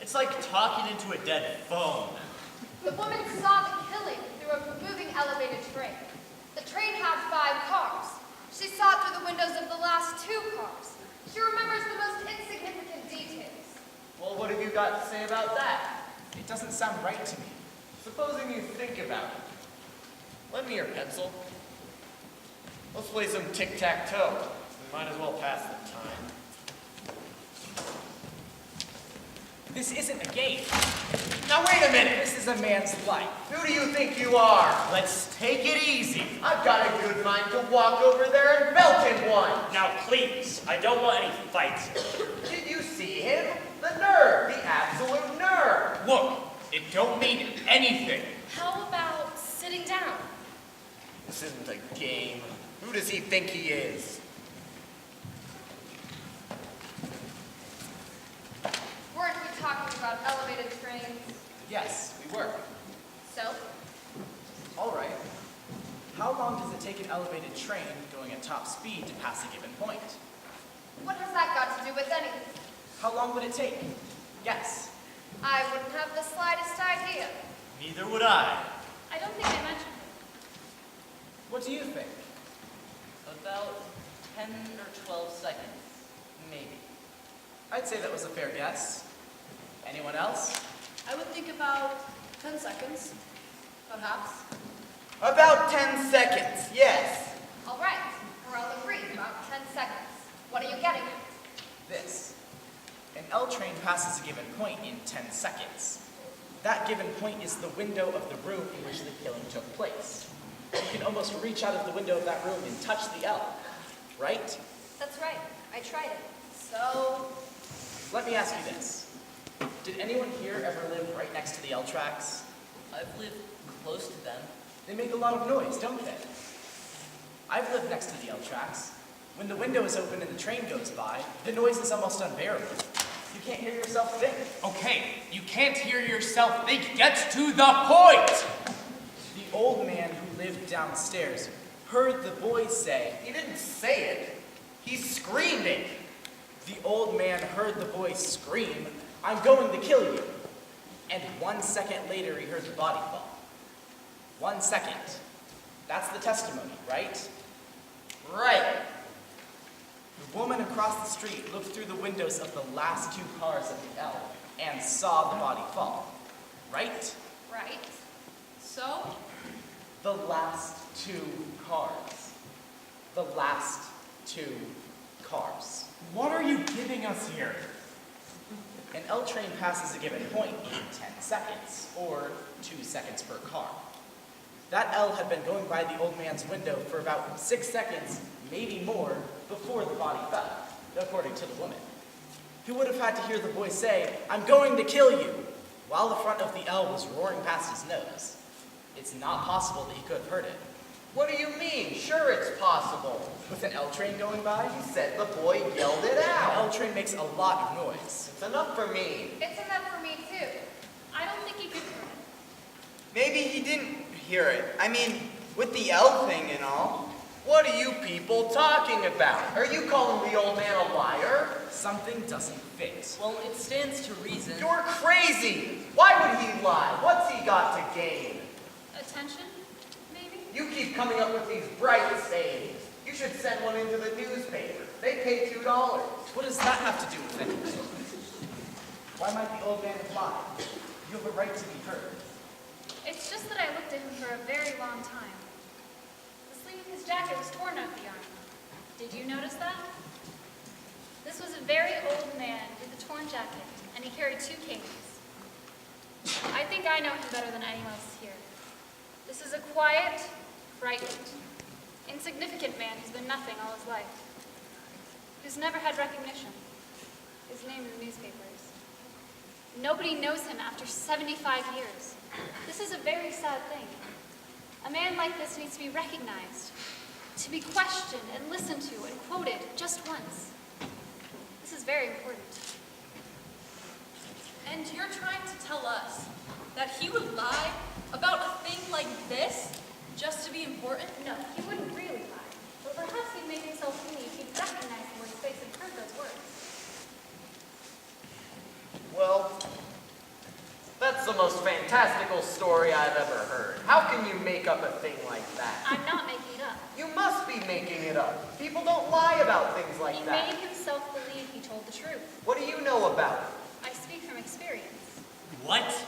S11: It's like talking into a dead phone.
S6: The woman saw the killing through a moving elevated train. The train had 5 cars. She saw it through the windows of the last 2 cars. She remembers the most insignificant details.
S9: Well, what have you got to say about that?
S13: It doesn't sound right to me.
S9: Supposing you think about it. Lend me your pencil. Let's play some tic-tac-toe. We might as well pass the time.
S13: This isn't a game.
S9: Now wait a minute!
S13: This is a man's life.
S9: Who do you think you are?
S11: Let's take it easy.
S9: I've got a good mind to walk over there and belt him one.
S7: Now please, I don't want any fights.
S9: Did you see him? The nerve, the absolute nerve.
S10: Look, it don't mean anything.
S3: How about sitting down?
S9: This isn't a game. Who does he think he is?
S6: Weren't we talking about elevated trains?
S13: Yes, we were.
S6: So?
S13: All right. How long does it take an elevated train going at top speed to pass a given point?
S6: What has that got to do with anything?
S13: How long would it take? Guess.
S6: I wouldn't have the slightest idea.
S11: Neither would I.
S3: I don't think I mentioned it.
S13: What do you think?
S16: About 10 or 12 seconds, maybe.
S13: I'd say that was a fair guess. Anyone else?
S14: I would think about 10 seconds, perhaps.
S12: About 10 seconds, yes.
S6: All right, we're all agreed about 10 seconds. What are you getting at?
S13: This. An L train passes a given point in 10 seconds. That given point is the window of the room in which the killing took place. You can almost reach out of the window of that room and touch the L, right?
S6: That's right, I tried it. So,
S13: Let me ask you this. Did anyone here ever live right next to the L tracks?
S16: I've lived close to them.
S13: They make a lot of noise, don't they? I've lived next to the L tracks. When the window is open and the train goes by, the noise is almost unbearable. You can't hear yourself think.
S10: Okay, you can't hear yourself think. Get to the point!
S13: The old man who lived downstairs heard the boy say,
S9: He didn't say it. He screamed it.
S13: the old man heard the boy scream, "I'm going to kill you." And 1 second later, he heard the body fall. 1 second. That's the testimony, right?
S9: Right.
S13: The woman across the street looked through the windows of the last 2 cars of the L and saw the body fall, right?
S6: right.
S3: So?
S13: The last 2 cars. The last 2 cars.
S10: What are you giving us here?
S13: An L train passes a given point in 10 seconds, or 2 seconds per car. That L had been going by the old man's window for about 6 seconds, maybe more, before the body fell, according to the woman. He would have had to hear the boy say, "I'm going to kill you," while the front of the L was roaring past his nose. It's not possible that he could have heard it.
S9: What do you mean? Sure, it's possible.
S13: With an L train going by,
S9: He said the boy yelled it
S13: an
S9: out.
S13: L train makes a lot of noise.
S9: It's enough for me.
S6: It's enough for me, too.
S3: I don't think he could hear it.
S12: Maybe he didn't hear it. I mean, with the L thing and all.
S9: What are you people talking about? Are you calling the old man a liar?
S13: Something doesn't fit.
S16: Well, it stands to reason.
S9: You're crazy. Why would he lie? What's he got to gain?
S3: Attention, maybe?
S9: You keep coming up with these bright sayings. You should send one into the newspaper. They pay $2.
S13: What does that have to do with anything? Why might the old man have lied? You have a right to be heard.
S3: It's just that I looked at him for a very long time. The sleeve of his jacket was torn up the arm. Did you notice that? This was a very old man with a torn jacket, and he carried 2 canes. I think I know him better than anyone else here. This is a quiet, frightened, insignificant man who's been nothing all his life, who's never had recognition, his name in the newspapers. Nobody knows him after 75 years. This is a very sad thing. A man like this needs to be recognized, to be questioned and listened to and quoted just once. This is very important.
S8: And you're trying to tell us that he would lie about a thing like this just to be important?
S3: No, he wouldn't really lie, but perhaps he'd make himself believe he'd recognize
S9: fantastical story I've ever heard. How can you make up a thing like that?
S3: I'm not making it up.
S9: You must be making it up. People don't lie about things like
S3: He
S9: that.
S3: made himself believe he told the truth.
S9: What do you know about it?
S3: I speak from experience.
S11: What?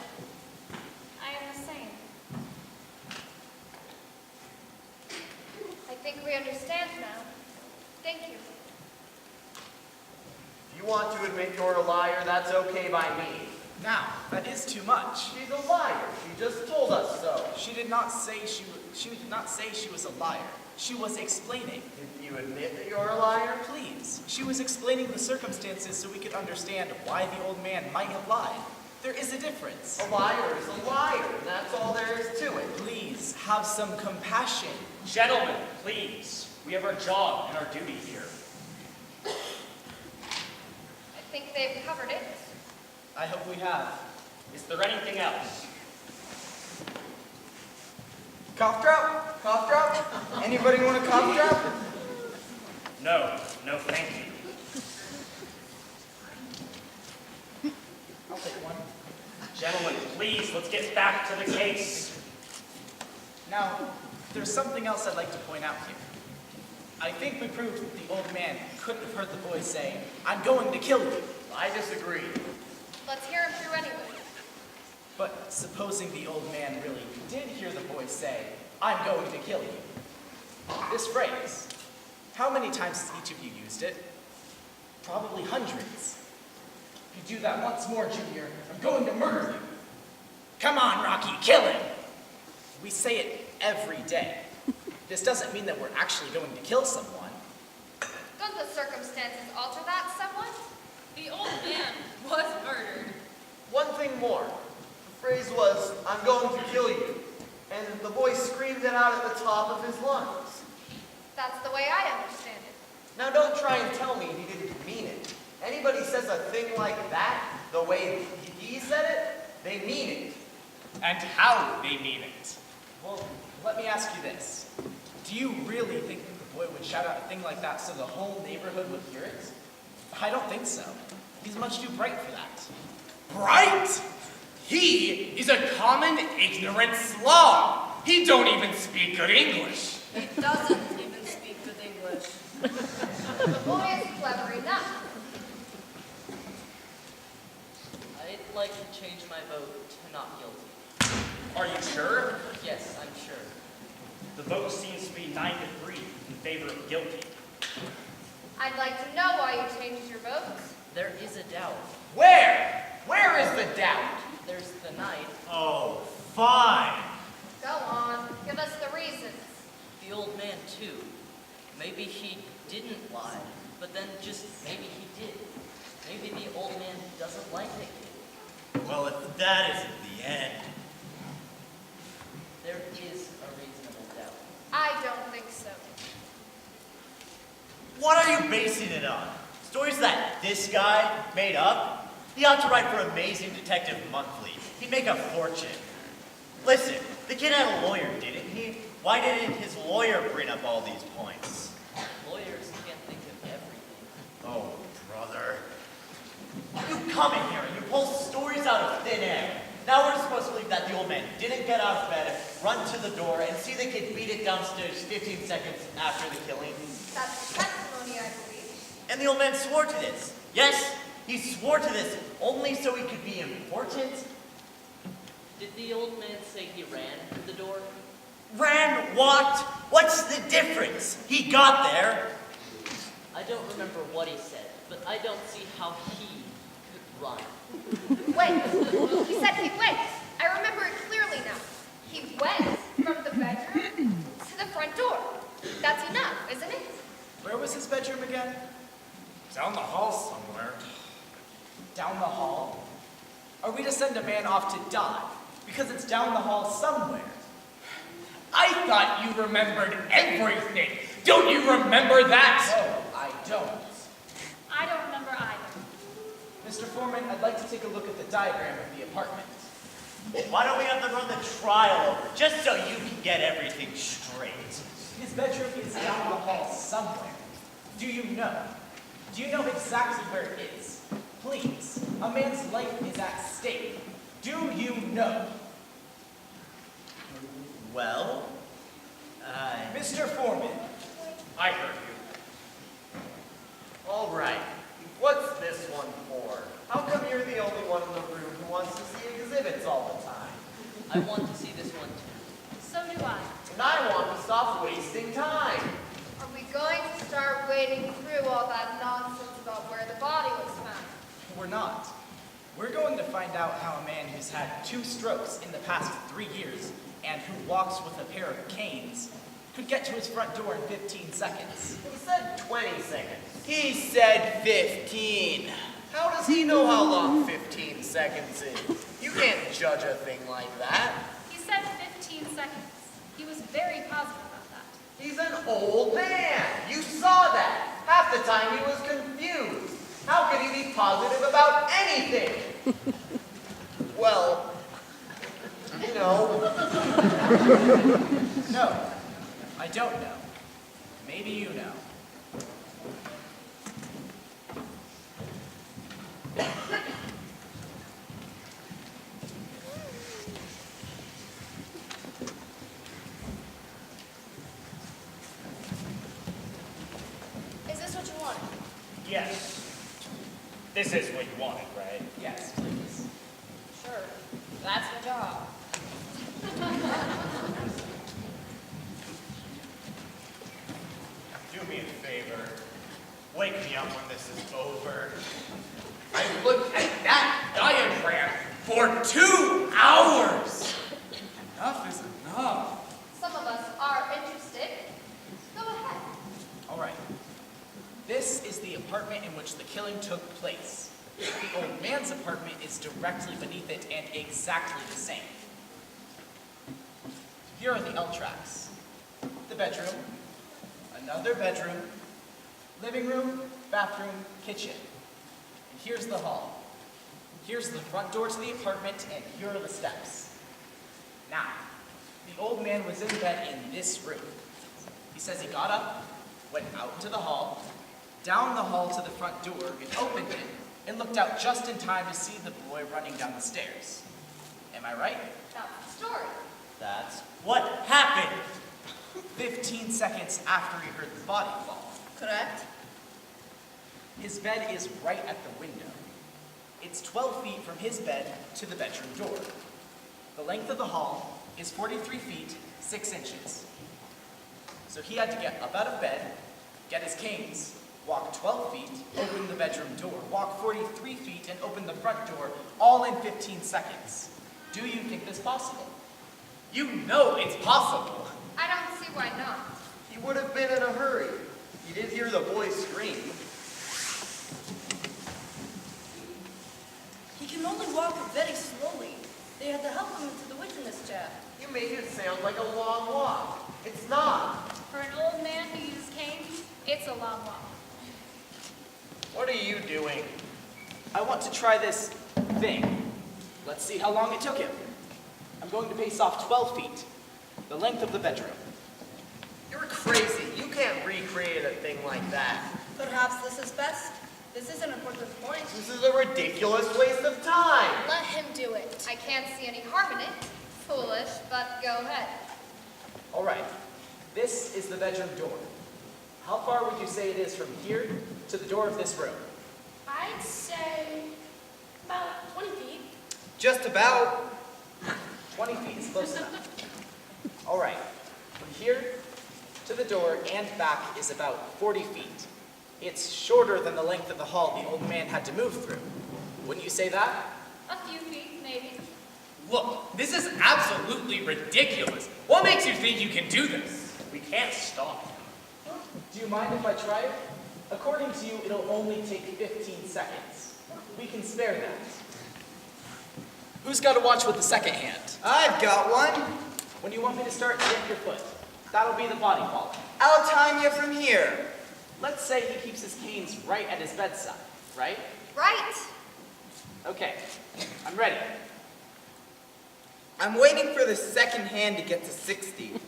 S3: I am the same.
S6: I think we understand now. Thank you.
S9: If you want to admit you're a liar, that's okay by me.
S13: Now, that is too much.
S9: She's a liar. She just told us so.
S13: She did not say she did not say she was a liar. She was explaining.
S9: Did you admit that you're a liar?
S13: Please. She was explaining the circumstances so we could understand why the old man might have lied. There is a difference.
S9: A liar is a liar, and that's all there is to it.
S13: Please, have some compassion.
S7: Gentlemen, please. We have our job and our duty here.
S6: I think they've covered it.
S13: I hope we have.
S7: Is there anything else?
S12: Cough drop? Cough drop? Anybody want a cough drop?
S7: No, no thank you.
S13: I'll take one.
S7: Gentlemen, please, let's get back to the case.
S13: Now, there's something else I'd like to point out here. I think we proved that the old man couldn't have heard the boy say, "I'm going to kill you."
S9: I disagree.
S6: Let's hear him through anyway.
S13: But supposing the old man really did hear the boy say, "I'm going to kill you." This phrase, how many times has each of you used it? Probably hundreds. If you do that once more, Junior, I'm going to murder you. Come on, Rocky, kill him. We say it every day. This doesn't mean that we're actually going to kill someone.
S6: Don't the circumstances alter that somewhat?
S8: The old man was murdered.
S9: One thing more. The phrase was, "I'm going to kill you," and the boy screamed it out at the top of his lungs.
S6: That's the way I understand it.
S9: Now don't try and tell me he didn't mean it. Anybody says a thing like that, the way he said it, they mean it.
S10: And how they mean it.
S13: Well, let me ask you this. Do you really think that the boy would shout out a thing like that so the whole neighborhood would hear it? I don't think so. He's much too bright for that.
S10: Bright? He is a common, ignorant slob. He don't even speak good English.
S14: He doesn't even speak good English.
S6: The boy is clever enough.
S16: I'd like to change my vote to not guilty.
S7: Are you sure?
S16: Yes, I'm sure.
S7: The vote seems to be 9-3 in favor of guilty.
S6: I'd like to know why you changed your vote.
S16: There is a doubt.
S9: Where? Where is the doubt?
S16: There's the night.
S11: Oh, fine.
S6: Go on, give us the reasons.
S16: The old man, too. Maybe he didn't lie, but then just maybe he did. Maybe the old man doesn't like the kid.
S11: Well, if that isn't the end.
S16: There is a reasonable doubt.
S6: I don't think so.
S11: What are you basing it on? Stories that this guy made up? He ought to write for Amazing Detective Monthly. He'd make a fortune. Listen, the kid had a lawyer, didn't he? Why didn't his lawyer bring up all these points?
S16: Lawyers can't think of everything.
S11: Oh, brother. You come in here and you pull stories out of thin air. Now we're supposed to believe that the old man didn't get out of bed, run to the door, and see the kid beat it downstairs 15 seconds after the killing.
S6: That's the testimony, I believe.
S11: And the old man swore to this. Yes, he swore to this only so he could be important.
S16: Did the old man say he ran through the door?
S11: Ran, walked, what's the difference? He got there.
S16: I don't remember what he said, but I don't see how he could run.
S6: Wait, he said he went. I remember it clearly now. He went from the bedroom to the front door. That's enough, isn't it?
S13: Where was his bedroom again?
S10: Down the hall somewhere.
S13: Down the hall? Are we to send a man off to die because it's down the hall somewhere?
S10: I thought you remembered everything. Don't you remember that?
S13: No, I don't.
S3: I don't remember either.
S13: Mr. Foreman, I'd like to take a look at the diagram of the apartment.
S11: Why don't we have them run the trial over, just so you can get everything straight?
S13: His bedroom is down the hall somewhere. Do you know? Do you know exactly where it is? Please, a man's life is at stake. Do you know?
S11: Well,
S13: Mr. Foreman,
S7: I heard you.
S9: All right. What's this one for? How come you're the only one in the room who wants to see exhibits all the time?
S16: I want to see this one too.
S3: So do I.
S9: And I want to stop wasting time.
S6: Are we going to start wading through all that nonsense about where the body was found?
S13: we're not. We're going to find out how a man who's had 2 strokes in the past 3 years and who walks with a pair of canes could get to his front door in 15 seconds.
S9: He said 20 seconds.
S12: He said 15.
S9: How does he know how long 15 seconds is? You can't judge a thing like that.
S3: He said 15 seconds. He was very positive about that.
S9: He's an old man. You saw that. Half the time he was confused. How could he be positive about anything? Well, you know.
S13: No, I don't know. Maybe you know.
S3: Is this what you wanted?
S7: Yes. This is what you wanted, right?
S13: Yes, please.
S3: Sure. That's the job.
S10: Do me a favor. Wake me up when this is over. I looked at that diagram for 2 hours. Enough is enough.
S6: Some of us are interested. Go ahead.
S13: All right. This is the apartment in which the killing took place. The old man's apartment is directly beneath it and exactly the same. Here are the L tracks. The bedroom, another bedroom, living room, bathroom, kitchen. And here's the hall. Here's the front door to the apartment, and here are the steps. Now, the old man was in bed in this room. He says he got up, went out into the hall, down the hall to the front door, and opened it, and looked out just in time to see the boy running down the stairs. Am I right?
S6: That's the story.
S11: that's what happened.
S13: 15 seconds after he heard the body fall.
S14: Correct?
S13: His bed is right at the window. It's 12 feet from his bed to the bedroom door. The length of the hall is 43 feet, 6 inches. So he had to get up out of bed, get his canes, walk 12 feet, open the bedroom door, walk 43 feet, and open the front door, all in 15 seconds. Do you think this possible?
S10: You know it's possible.
S6: I don't see why not.
S9: He would have been in a hurry. He did hear the boy scream.
S14: He can only walk very slowly. They had to help him into the witness chair.
S9: You make it sound like a long walk. It's not.
S3: For an old man who uses canes, it's a long walk.
S9: What are you doing?
S13: I want to try this thing. Let's see how long it took him. I'm going to pace off 12 feet, the length of the bedroom.
S9: You're crazy. You can't recreate a thing like that.
S14: Perhaps this is best. This is an important point.
S9: This is a ridiculous waste of time.
S3: Let him do it.
S6: I can't see any harm in it. Foolish, but go ahead.
S13: All right, this is the bedroom door. How far would you say it is from here to the door of this room?
S3: I'd say about 20 feet.
S12: Just about.
S13: 20 feet is close enough. All right, from here to the door and back is about 40 feet. It's shorter than the length of the hall the old man had to move through. Wouldn't you say that?
S3: A few feet, maybe.
S10: Look, this is absolutely ridiculous. What makes you think you can do this?
S7: We can't stop.
S13: Do you mind if I try it? According to you, it'll only take 15 seconds. We can spare that. Who's got to watch with the second hand?
S12: I've got one.
S13: When you want me to start, dip your foot. That'll be the body falling.
S12: I'll time you from here.
S13: Let's say he keeps his canes right at his bedside, right?
S6: Right.
S13: Okay, I'm ready.
S12: I'm waiting for the second hand to get to 60.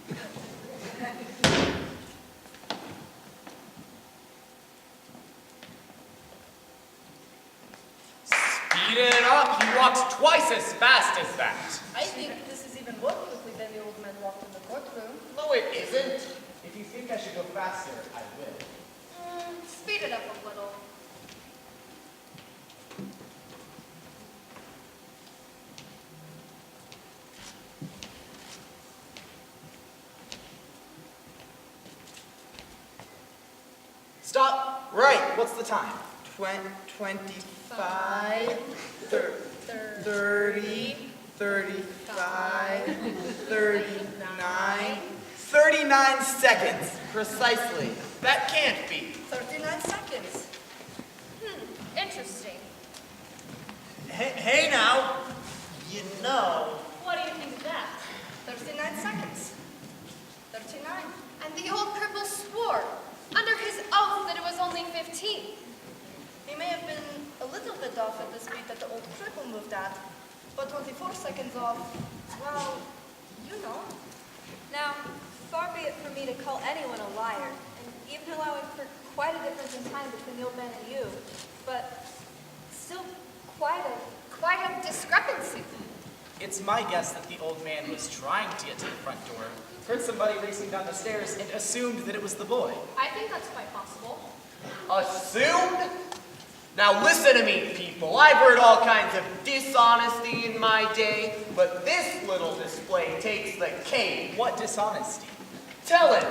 S10: Speed it up. He walks twice as fast as that.
S14: I think this is even more quickly than the old man walked in the
S6: courtroom.
S9: No, it isn't.
S13: If you think I should go faster, I will.
S6: Speed it up a little.
S13: Stop!
S12: Right.
S13: What's the time?
S12: 25, 30, 35, 39, 39 seconds. Precisely.
S9: That can't be.
S14: 39 seconds.
S6: Interesting.
S11: Hey now, you know.
S3: What do you think of that?
S14: 39 seconds. 39.
S6: And the old cripple swore, under his oath, that it was only 15.
S14: He may have been a little bit off at the speed that the old cripple moved at, but 24 seconds off, well, you know.
S17: Now, far be it from me to call anyone a liar, and even allowing for quite a difference in time between the old man and you, but still quite a
S6: discrepancy.
S13: It's my guess that the old man was trying to get to the front door, heard somebody racing down the stairs, and assumed that it was the boy.
S3: I think that's quite possible.
S9: Assumed? Now listen to me, people. I've heard all kinds of dishonesty in my day, but this little display takes the cake.
S13: What dishonesty?
S9: Tell it.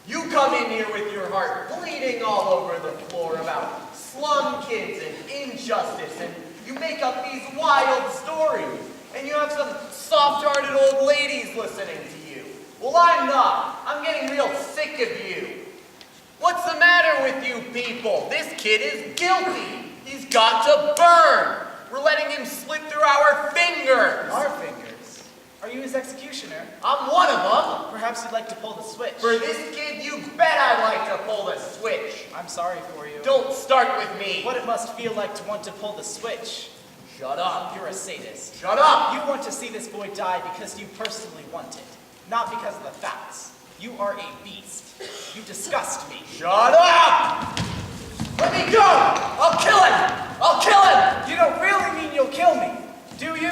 S9: You come in here with your heart bleeding all over the floor about slum kids and injustice, and you make up these wild stories, and you have some soft-hearted old ladies listening to you. Well, I'm not. I'm getting real sick of you. What's the matter with you people? This kid is guilty. He's got to burn. We're letting him slip through our fingers.
S13: Our fingers? Are you his executioner?
S9: I'm one of them.
S13: Perhaps you'd like to pull the switch.
S9: For this kid, you bet I'd like to pull the switch.
S13: I'm sorry for you.
S9: Don't start with me.
S13: What it must feel like to want to pull the switch.
S9: Shut up.
S13: You're a sadist.
S9: Shut up.
S13: You want to see this boy die because you personally want it, not because of the facts. You are a beast. You disgust me.
S9: Shut up! Let me go! I'll kill him! I'll kill him!
S13: You don't really mean you'll kill me, do you?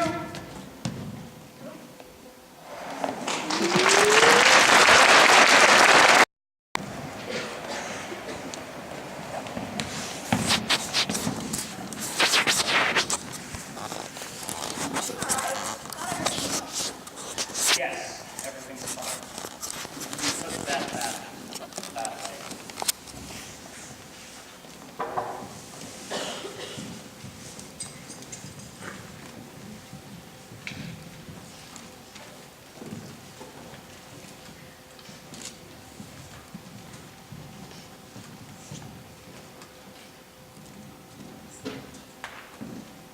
S7: Yes, everything's fine. Just that way.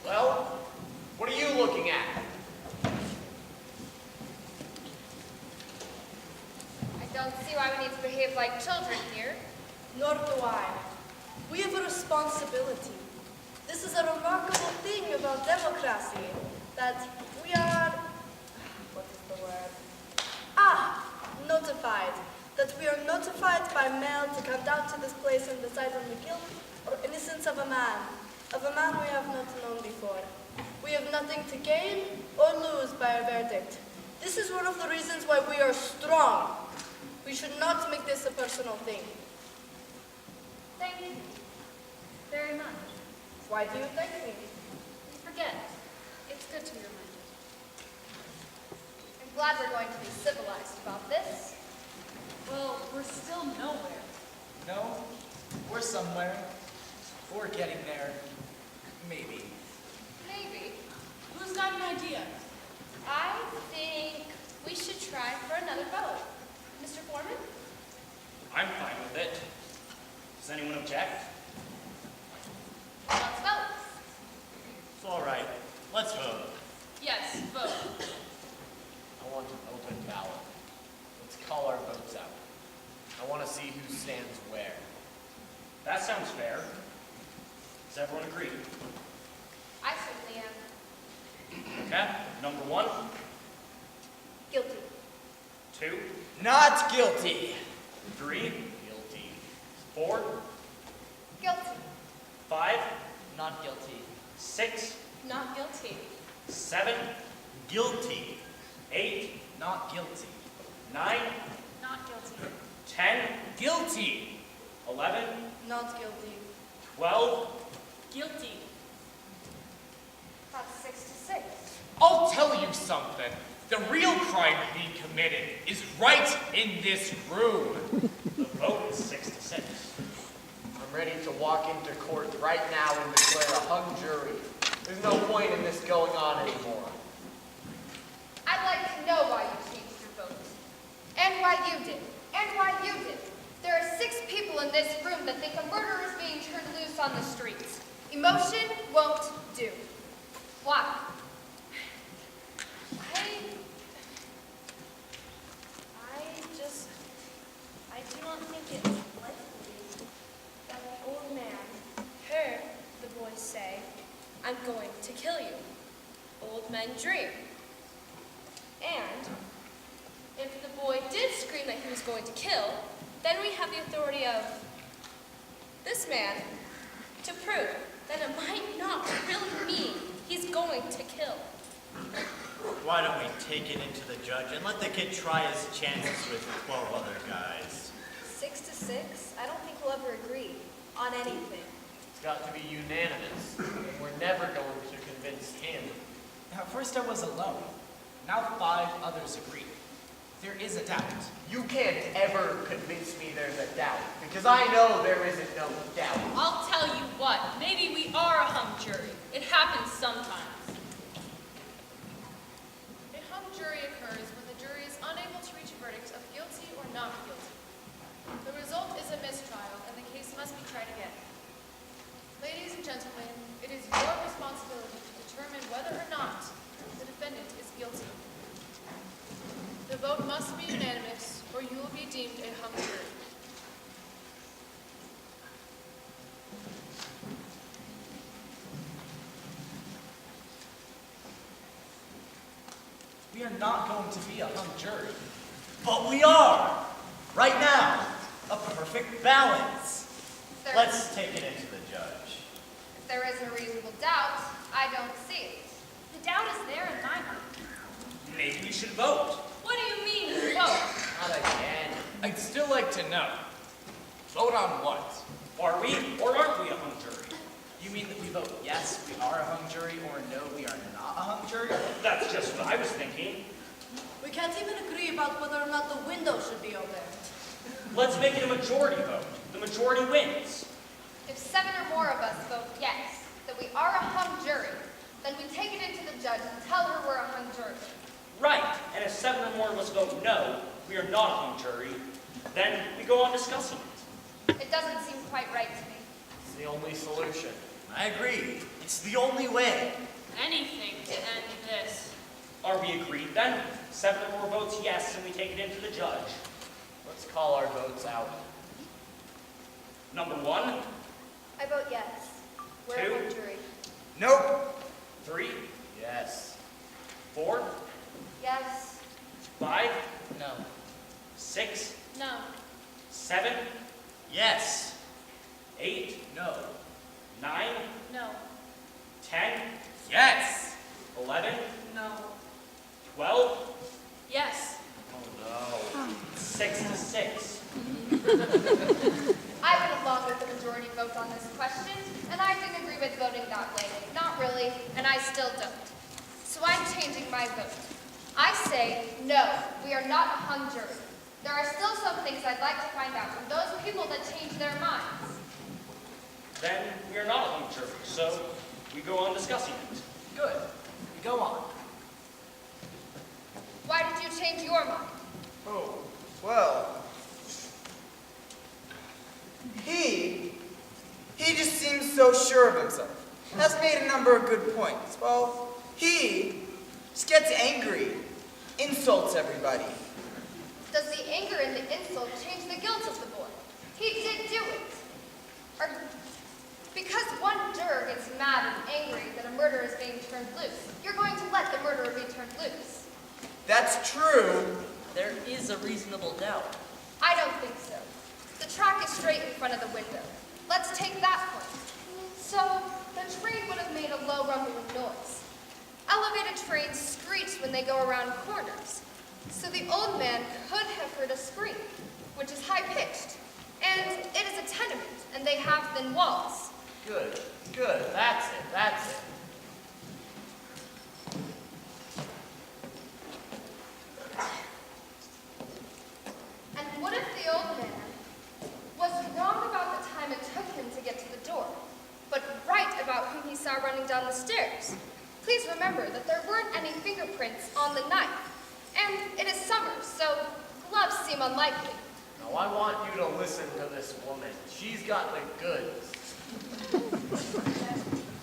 S9: Well, what are you looking at?
S6: I don't see why we need to behave like children here.
S14: Nor do I. We have a responsibility. This is a remarkable thing about democracy, that we are, what is the word? Notified. That we are notified by mail to come down to this place and decide on the guilt or innocence of a man we have not known before. We have nothing to gain or lose by our verdict. This is one of the reasons why we are strong. We should not make this a personal thing.
S3: Thank you very much.
S14: Why do you thank me?
S3: Forget. It's good to be reminded.
S6: I'm glad we're going to be civilized about this.
S8: Well, we're still nowhere.
S13: No, we're somewhere. We're getting there. Maybe.
S6: Maybe.
S8: Who's got an idea?
S3: I think we should try for another vote. Mr. Foreman?
S7: I'm fine with it. Does anyone object?
S3: Let's vote.
S11: It's all right. Let's vote.
S8: Yes, vote.
S9: I want an open ballot. Let's call our votes out. I want to see who stands where.
S7: That sounds fair. Does everyone agree?
S6: I certainly am.
S7: Okay, number 1,
S6: Guilty.
S7: 2,
S12: Not guilty.
S7: 3,
S9: Guilty.
S7: 4,
S6: Guilty.
S7: 5,
S16: Not guilty.
S7: 6,
S3: Not guilty.
S7: 7,
S11: Guilty.
S7: 8.
S13: Not guilty.
S7: 9.
S8: Not guilty.
S7: 10.
S13: Guilty.
S7: 11.
S14: Not guilty.
S7: 12.
S8: Guilty.
S6: That's 6 to 6.
S10: I'll tell you something. The real crime being committed is right in this room.
S7: The vote is 6 to 6.
S9: I'm ready to walk into court right now and declare a hung jury. There's no point in this going on anymore.
S6: I'd like to know why you changed your vote. And why you did. And why you did. There are 6 people in this room that think a murderer is being turned loose on the streets. Emotion won't do. Why?
S3: I do not think it is likely that the old man heard the boy say, "I'm going to kill you." Old men dream. And if the boy did scream that he was going to kill, then we have the authority of this man to prove that it might not really mean he's going to kill.
S11: Why don't we take it into the judge and let the kid try his chances with 12 other guys?
S17: 6 to 6? I don't think we'll ever agree on anything.
S9: It's got to be unanimous. We're never going to convince him.
S13: At first I was alone. Now 5 others agree. There is a doubt.
S9: You can't ever convince me there's a doubt, because I know there isn't no doubt.
S8: I'll tell you what, maybe we are a hung jury. It happens sometimes.
S2: A hung jury occurs when the jury is unable to reach a verdict of guilty or not guilty. The result is a mistrial, and the case must be tried again. Ladies and gentlemen, it is your responsibility to determine whether or not the defendant is guilty. The vote must be unanimous, or you will be deemed a hung jury.
S13: We are not going to be a hung jury.
S11: But we are! Right now! A perfect balance! Let's take it into the judge.
S6: If there is a reasonable doubt, I don't see it.
S3: The doubt is there in my mind.
S7: Maybe we should vote.
S8: What do you mean, vote?
S9: Not again.
S10: I'd still like to know. Vote on what?
S7: Are we or aren't we a hung jury?
S13: You mean that we vote yes, we are a hung jury, or no, we are not a hung jury?
S7: That's just what I was thinking.
S14: We can't even agree about whether or not the window should be open.
S7: Let's make it a majority vote. The majority wins.
S6: If 7 or more of us vote yes, that we are a hung jury, then we take it into the judge and tell her we're a hung jury.
S7: Right, and if 7 or more of us vote no, we are not a hung jury, then we go on discussing it.
S6: It doesn't seem quite right to me.
S9: It's the only solution.
S11: I agree. It's the only way.
S8: Anything to end this.
S7: Are we agreed then? 7 or more votes yes, and we take it into the judge.
S9: Let's call our votes out.
S7: Number 1,
S17: I vote yes. We're a
S7: 2.
S17: hung jury.
S12: Nope.
S7: 3,
S9: Yes.
S7: 4,
S17: Yes.
S7: 5,
S16: No.
S7: 6,
S8: No.
S7: 7,
S11: Yes.
S7: 8,
S13: No.
S7: 9,
S8: No.
S7: 10,
S10: Yes!
S7: 11,
S8: No.
S7: 12,
S8: Yes.
S7: oh no, 6 to 6.
S6: I went along with the majority vote on this question, and I didn't agree with voting that way. Not really, and I still don't. So I'm changing my vote. I say, no, we are not a hung jury. There are still some things I'd like to find out from those people that change their minds.
S7: Then we are not a hung jury, so we go on discussing it.
S13: Good. Go on.
S6: Why did you change your mind?
S12: Oh, well. He just seems so sure of himself. Has made a number of good points. Well, he just gets angry, insults everybody.
S6: Does the anger and the insult change the guilt of the boy? He did do it. Or because one juror gets mad and angry that a murderer is being turned loose, you're going to let the murderer be turned loose.
S12: That's true.
S16: There is a reasonable doubt.
S6: I don't think so. The track is straight in front of the window. Let's take that point. So, the train would have made a low rumbling noise. Elevated trains screech when they go around corners. So the old man could have heard a scream, which is high-pitched. And it is a tenement, and they have thin walls.
S9: Good, good. That's it, that's it.
S6: And what if the old man was wrong about the time it took him to get to the door, but right about whom he saw running down the stairs? Please remember that there weren't any fingerprints on the knife, and it is summer, so gloves seem unlikely.
S9: Now I want you to listen to this woman. She's got the goods.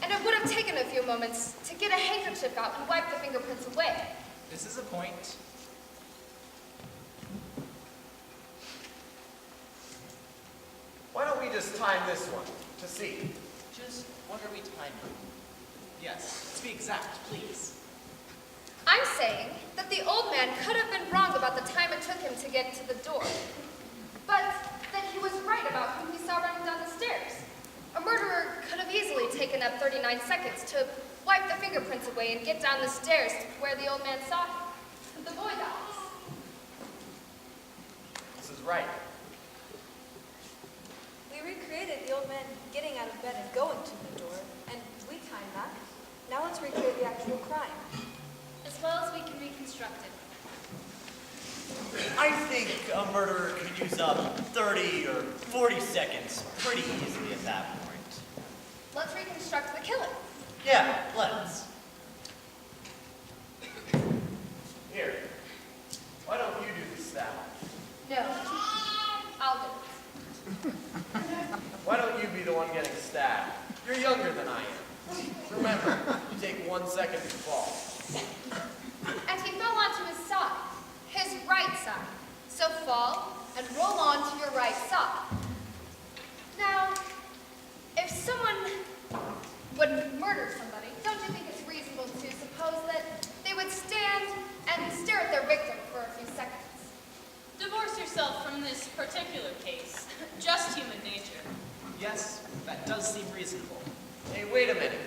S6: And it would have taken a few moments to get a handkerchief out and wipe the fingerprints away.
S13: This is a point.
S9: Why don't we just time this one to see?
S16: Just what are we timing?
S13: Yes, let's be exact, please.
S6: I'm saying that the old man could have been wrong about the time it took him to get to the door, but that he was right about whom he saw running down the stairs. A murderer could have easily taken up 39 seconds to wipe the fingerprints away and get down the stairs to where the old man saw him. The boy dies.
S9: This is right.
S17: We recreated the old man getting out of bed and going to the door, and we timed that. Now let's recreate the actual crime.
S3: As well as we can reconstruct it.
S11: I think a murderer could use up 30 or 40 seconds pretty easily at that point.
S6: Let's reconstruct the killing.
S11: Yeah, let's.
S9: Here. Why don't you do the stab?
S6: No. I'll do it.
S9: Why don't you be the one getting stabbed? You're younger than I am. Remember, you take 1 second to fall.
S6: And he fell onto his side, his right side. So fall and roll on to your right side. Now, if someone would murder somebody, don't you think it's reasonable to suppose that they would stand and stare at their victim for a few seconds?
S8: Divorce yourself from this particular case. Just human nature.
S13: Yes, that does seem reasonable.
S9: Hey, wait a minute.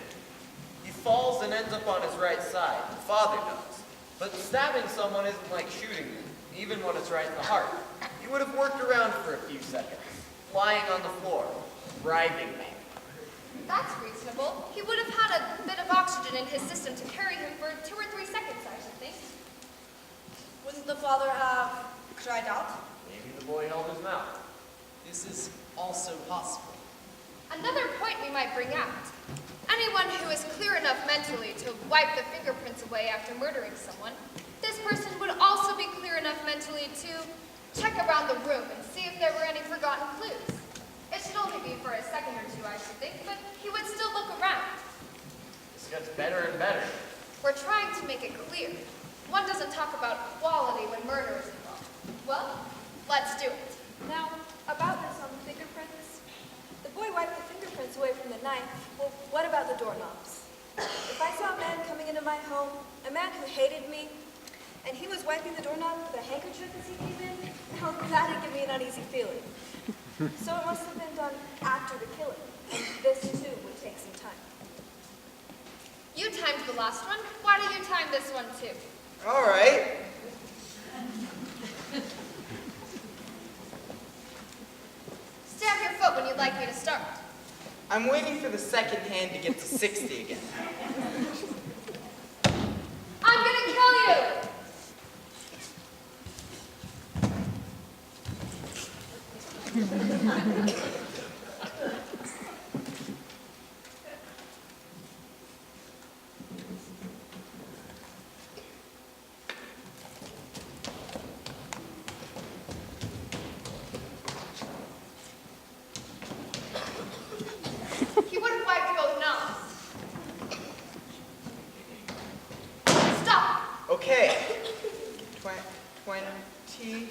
S9: He falls and ends up on his right side. The father does. But stabbing someone isn't like shooting them, even when it's right in the heart. He would have worked around for a few seconds, lying on the floor, writhing maybe.
S6: That's reasonable. He would have had a bit of oxygen in his system to carry him for 2 or 3 seconds, I should think.
S14: Wouldn't the father have cried out?
S9: Maybe the boy held his mouth.
S13: This is also possible.
S6: Another point we might bring out. Anyone who is clear enough mentally to wipe the fingerprints away after murdering someone, this person would also be clear enough mentally to check around the room and see if there were any forgotten clues. It should only be for a second or two, I should think, but he would still look around.
S9: This gets better and better.
S6: We're trying to make it clear. One doesn't talk about quality when murder is involved. Well, let's do it.
S17: Now, about this on the fingerprints. The boy wiped the fingerprints away from the knife. Well, what about the doorknobs? If I saw a man coming into my home, a man who hated me, and he was wiping the doorknob with a handkerchief as he came in, now that'd give me an uneasy feeling. So it must have been done after the killing, and this too would take some time.
S6: You timed the last one. Why don't you time this one too?
S12: All right.
S6: Stab your foot when you'd like me to start.
S12: I'm waiting for the second hand to get to 60 again.
S6: I'm gonna kill you! He would have wiped both knobs. Stop!
S12: Okay. 20,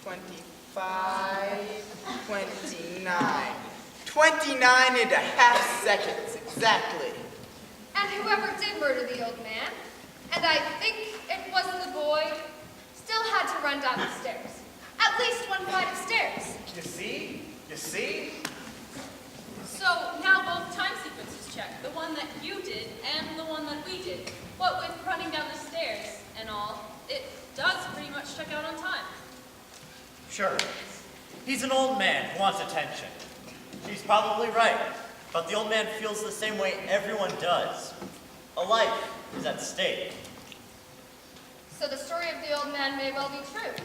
S12: 25, 29. 29 and a half seconds, exactly.
S6: And whoever did murder the old man, and I think it was the boy, still had to run down the stairs. At least one flight of stairs.
S9: You see? You see?
S8: So now both time sequences check. The one that you did and the one that we did. What with
S11: Sure. He's an old man who wants attention. She's probably right, but the old man feels the same way everyone does. A life is at stake.
S6: So the story of the old man may well be true.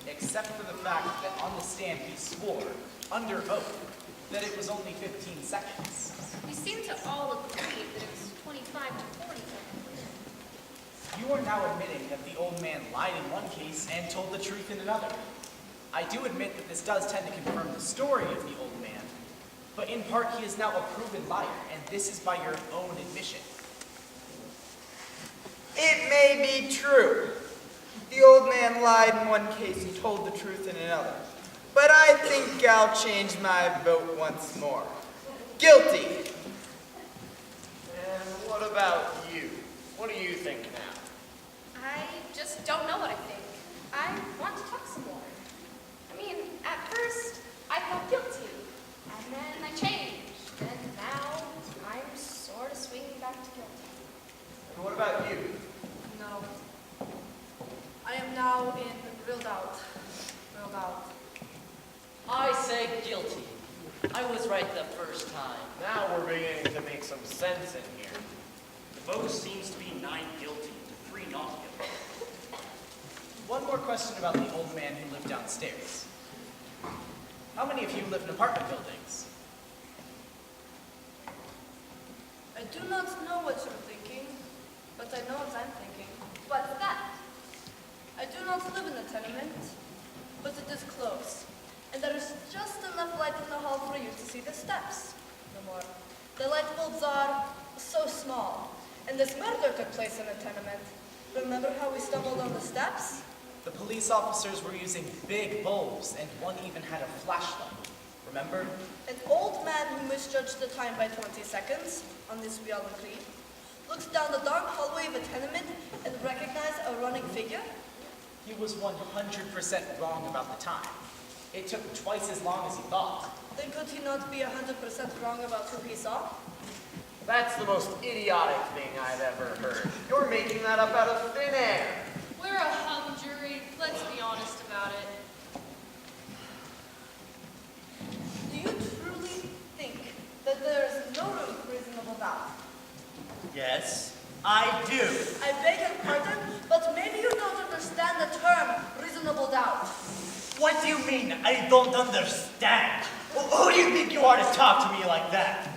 S13: Except for the fact that on the stand he swore, under oath, that it was only 15 seconds.
S3: We seem to all agree that it was 25 to 40 seconds.
S13: You are now admitting that the old man lied in one case and told the truth in another. I do admit that this does tend to confirm the story of the old man, but in part he is now a proven liar, and this is by your own admission.
S12: It may be true. The old man lied in one case and told the truth in another. But I think I'll change my vote once more. Guilty.
S9: And what about you? What do you think now?
S3: I just don't know what I think. I want to talk some more. I mean, at first, I felt guilty, and then I changed, and now I'm sort of swinging back to guilty.
S9: And what about you?
S14: No. I am now in real doubt. Real doubt.
S16: I say guilty. I was right the first time.
S9: Now we're beginning to make some sense in here.
S7: The vote seems to be 9 guilty to 3 not guilty.
S13: One more question about the old man who lived downstairs. How many of you live in apartment buildings?
S14: I do not know what you're thinking, but I know what I'm thinking.
S3: What's that?
S14: I do not live in a tenement, but it is close. And there is just enough light in the hall for you to see the steps. No more. The light bulbs are so small. And this murder took place in a tenement. Remember how we stumbled on the steps?
S13: The police officers were using big bulbs, and one even had a flashlight. Remember?
S14: An old man who misjudged the time by 20 seconds, on this we all agree, looks down the dark hallway of a tenement and recognized a running figure?
S13: He was 100% wrong about the time. It took twice as long as he thought.
S14: Then could he not be 100% wrong about who he saw?
S9: That's the most idiotic thing I've ever heard. You're making that up out of thin air.
S8: We're a hung jury. Let's be honest about it.
S14: Do you truly think that there is no room for reasonable doubt?
S11: Yes, I do.
S14: I beg your pardon, but maybe you don't understand the term reasonable doubt.
S11: What do you mean, I don't understand? Who do you think you are to talk to me like that?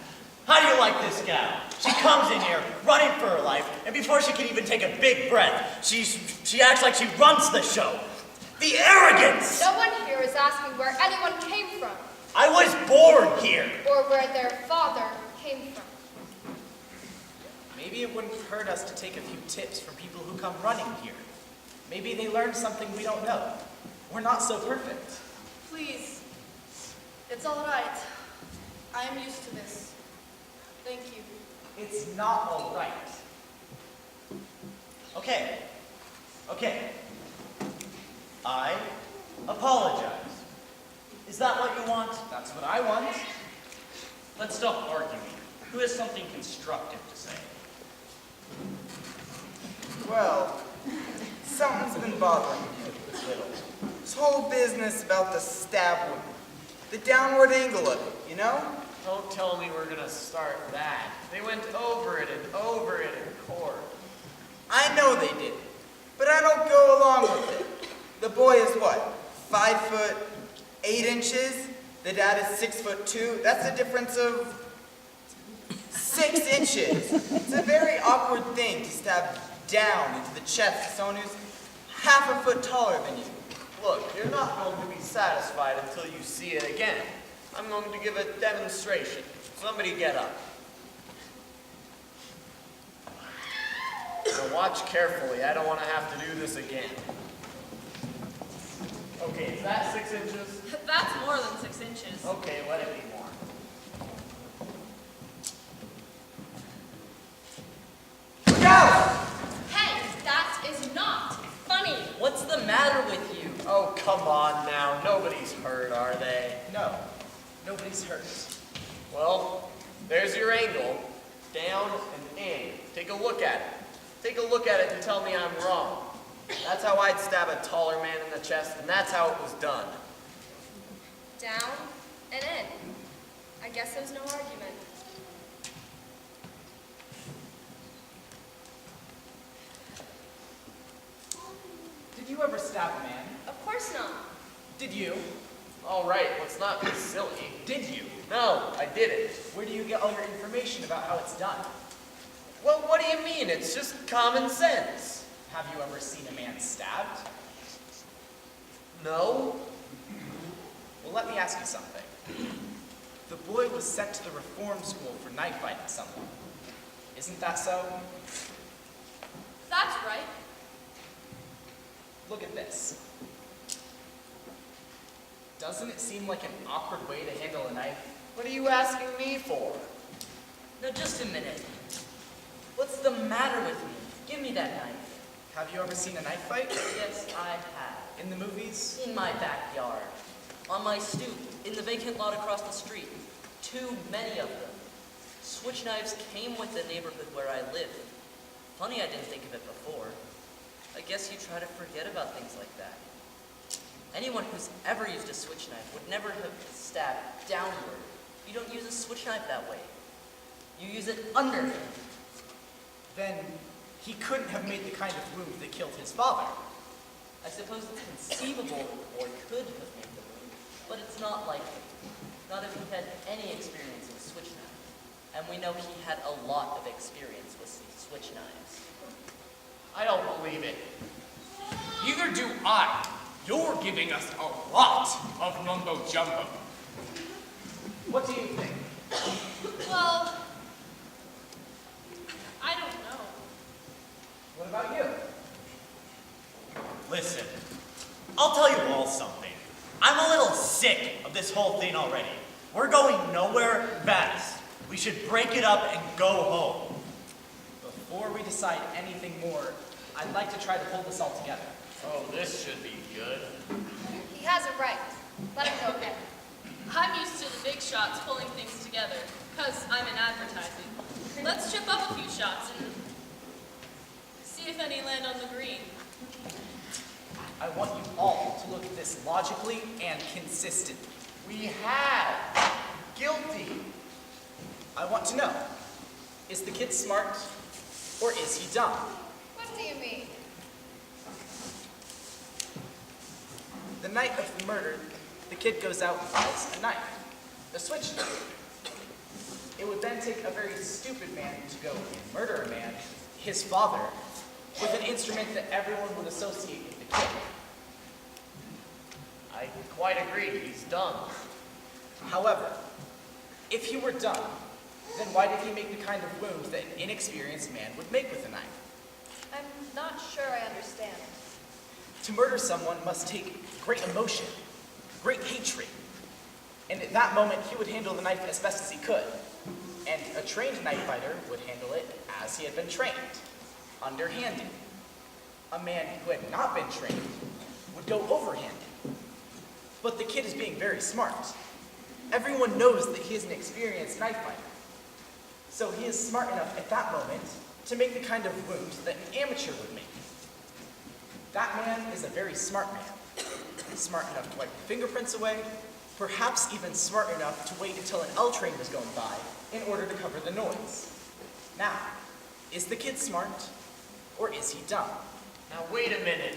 S11: How do you like this gal? She comes in here, running for her life, and before she can even take a big breath, she acts like she runs the show. The arrogance!
S6: No one here is asking where anyone came from,
S11: I was born here.
S6: or where their father came from.
S13: Maybe it wouldn't hurt us to take a few tips from people who come running here. Maybe they learned something we don't know. We're not so perfect.
S14: Please. It's all right. I am used to this. Thank you.
S13: It's not all right.
S11: Okay. I apologize. Is that what you want?
S13: That's what I want.
S7: Let's stop arguing. Who has something constructive to say?
S12: Well, something's been bothering me a little. This whole business about the stab wound. The downward angle of it, you know?
S9: Don't tell me we're gonna start that. They went over it in court.
S12: I know they did, but I don't go along with it. The boy is what, 5'8". The dad is 6'2". That's a difference of 6 inches. It's a very awkward thing to stab down into the chest of someone who's half a foot taller than you.
S9: Look, you're not going to be satisfied until you see it again. I'm going to give a demonstration. Somebody get up. Now watch carefully. I don't want to have to do this again. Okay, is that 6 inches?
S8: That's more than 6 inches.
S9: Okay, let it be more.
S3: Hey, that is not funny.
S16: What's the matter with you?
S9: Oh, come on now. Nobody's hurt, are they?
S13: No, nobody's hurt.
S9: Well, there's your angle. Down and in. Take a look at it. Take a look at it and tell me I'm wrong. That's how I'd stab a taller man in the chest, and that's how it was done.
S3: Down and in. I guess there's no argument.
S13: Did you ever stab a man?
S3: Of course not.
S13: Did you?
S9: All right, let's not be silly.
S13: Did you?
S9: No, I didn't.
S13: Where do you get all your information about how it's done?
S9: Well, what do you mean? It's just common sense.
S13: Have you ever seen a man stabbed?
S9: No.
S13: Well, let me ask you something. The boy was sent to the reform school for knife fighting someone. Isn't that so?
S8: That's right.
S13: Look at this. Doesn't it seem like an awkward way to handle a knife?
S9: What are you asking me for?
S16: No, just a minute. What's the matter with me? Give me that knife.
S13: Have you ever seen a knife fight?
S16: Yes, I have.
S13: In the movies?
S16: In my backyard. On my stoop. In the vacant lot across the street. Too many of them. Switch knives came with the neighborhood where I live. Funny I didn't think of it before. I guess you try to forget about things like that. Anyone who's ever used a switch knife would never have stabbed downward. You don't use a switch knife that way. You use it underhand.
S13: Then he couldn't have made the kind of wound that killed his father.
S16: I suppose it's conceivable the boy could have made the wound, but it's not likely. Not if he had any experience with switch knives. And we know he had a lot of experience with switch knives.
S9: I don't believe it.
S10: Neither do I. You're giving us a lot of mumbo jumbo.
S13: What do you think?
S8: Well, I don't know.
S13: What about you?
S11: Listen, I'll tell you all something. I'm a little sick of this whole thing already. We're going nowhere fast. We should break it up and go home.
S13: Before we decide anything more, I'd like to try to pull this all together.
S9: Oh, this should be good.
S6: He has it right. Let him go ahead.
S8: I'm used to the big shots pulling things together, because I'm in advertising. Let's chip up a few shots and see if any land on the green.
S13: I want you all to look at this logically and consistently.
S9: We have. Guilty.
S13: I want to know, is the kid smart or is he dumb?
S6: What do you mean?
S13: The night of the murder, the kid goes out and buys a knife, a switch knife. It would then take a very stupid man to go and murder a man, his father, with an instrument that everyone would associate with the kid.
S9: I quite agree, he's dumb.
S13: However, if he were dumb, then why did he make the kind of wound that an inexperienced man would make with a knife?
S17: I'm not sure I understand.
S13: To murder someone must take great emotion, great hatred. And at that moment, he would handle the knife as best as he could. And a trained knife fighter would handle it as he had been trained, underhanded. A man who had not been trained would go overhanded. But the kid is being very smart. Everyone knows that he is an experienced knife fighter. So he is smart enough at that moment to make the kind of wound that an amateur would make. That man is a very smart man. Smart enough to wipe the fingerprints away, perhaps even smart enough to wait until an L train was going by in order to cover the noise. Now, is the kid smart or is he dumb?
S9: Now wait a minute.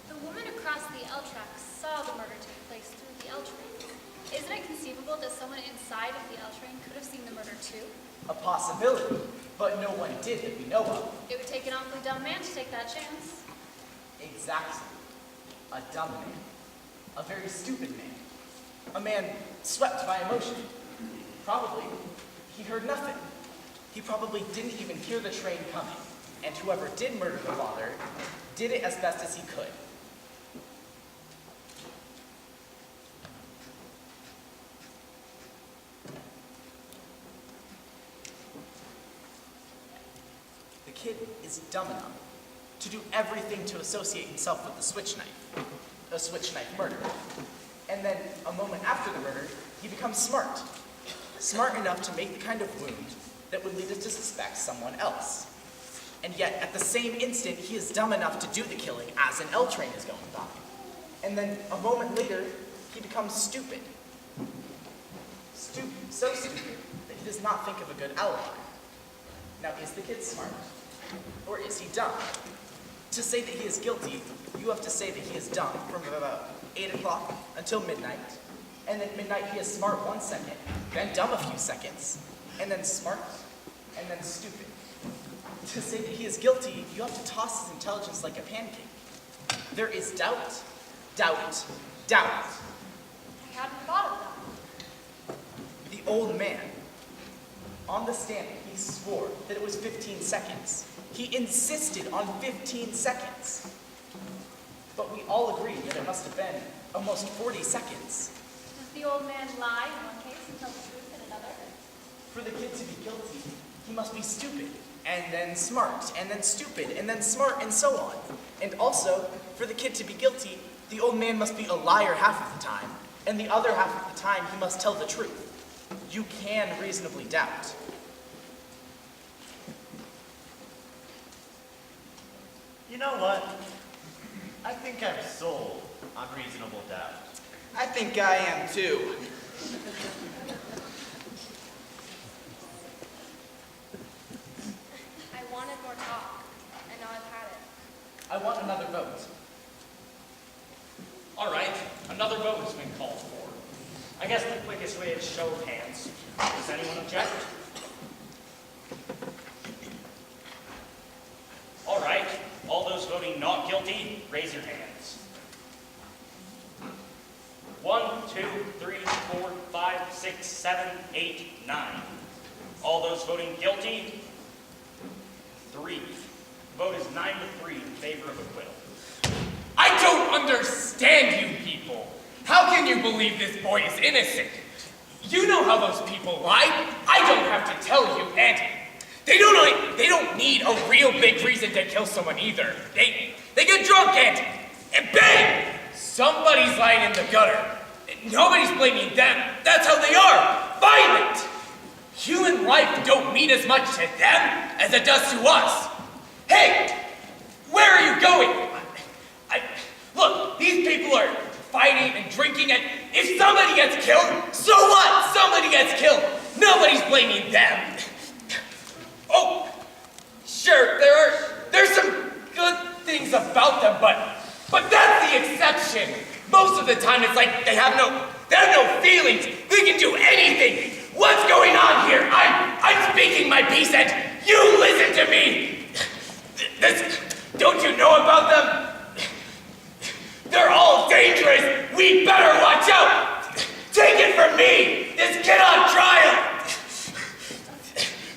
S3: The woman across the L track saw the murder take place through the L train. Isn't it conceivable that someone inside of the L train could have seen the murder too?
S13: A possibility, but no one did that we know of.
S3: It would take an awfully dumb man to take that chance.
S13: Exactly. A dumb man. A very stupid man. A man swept by emotion. Probably, he heard nothing. He probably didn't even hear the train coming. And whoever did murder the father did it as best as he could. The kid is dumb enough to do everything to associate himself with the switch knife, a switch knife murder. And then, a moment after the murder, he becomes smart. Smart enough to make the kind of wound that would lead us to suspect someone else. And yet, at the same instant, he is dumb enough to do the killing as an L train is going by. And then, a moment later, he becomes stupid. So stupid that he does not think of a good alibi. Now, is the kid smart? Or is he dumb? To say that he is guilty, you have to say that he is dumb from about 8 o'clock until midnight. And at midnight, he is smart 1 second, then dumb a few seconds, and then smart, and then stupid. To say that he is guilty, you have to toss his intelligence like a pancake. There is doubt, doubt, doubt.
S6: I hadn't thought of that.
S13: The old man, on the stand, he swore that it was 15 seconds. He insisted on 15 seconds. But we all agreed that it must have been almost 40 seconds.
S3: Does the old man lie in one case and tell the truth in another?
S13: For the kid to be guilty, he must be stupid, and then smart, and then stupid, and then smart, and so on. And also, for the kid to be guilty, the old man must be a liar half of the time, and the other half of the time he must tell the truth. You can reasonably doubt.
S11: You know what? I think I'm sold on reasonable doubt.
S12: I think I am too.
S3: I wanted more talk, and now I've had it.
S13: I want another vote.
S7: All right, another vote has been called for. I guess the quickest way is show of hands. Does anyone object? All right, all those voting not guilty, raise your hands. 1, 2, 3, 4, 5, 6, 7, 8, 9. All those voting guilty, 3. Vote is 9-3 in favor of acquittal.
S10: I don't understand you people. How can you believe this boy is innocent? You know how those people lie. I don't have to tell you, and they don't need a real big reason to kill someone either. They get drunk and bang! Somebody's lying in the gutter. Nobody's blaming them. That's how they are. Violent. Human life don't mean as much to them as it does to us. Hey, where are you going? Look, these people are fighting and drinking, and if somebody gets killed, so what? Somebody gets killed. Nobody's blaming them. Oh, sure, there's some good things about them, but that's the exception. Most of the time, it's like they have no feelings. They can do anything. What's going on here? I'm speaking my piece, and you listen to me. Don't you know about them? They're all dangerous. We better watch out. Take it from me. This kid on trial.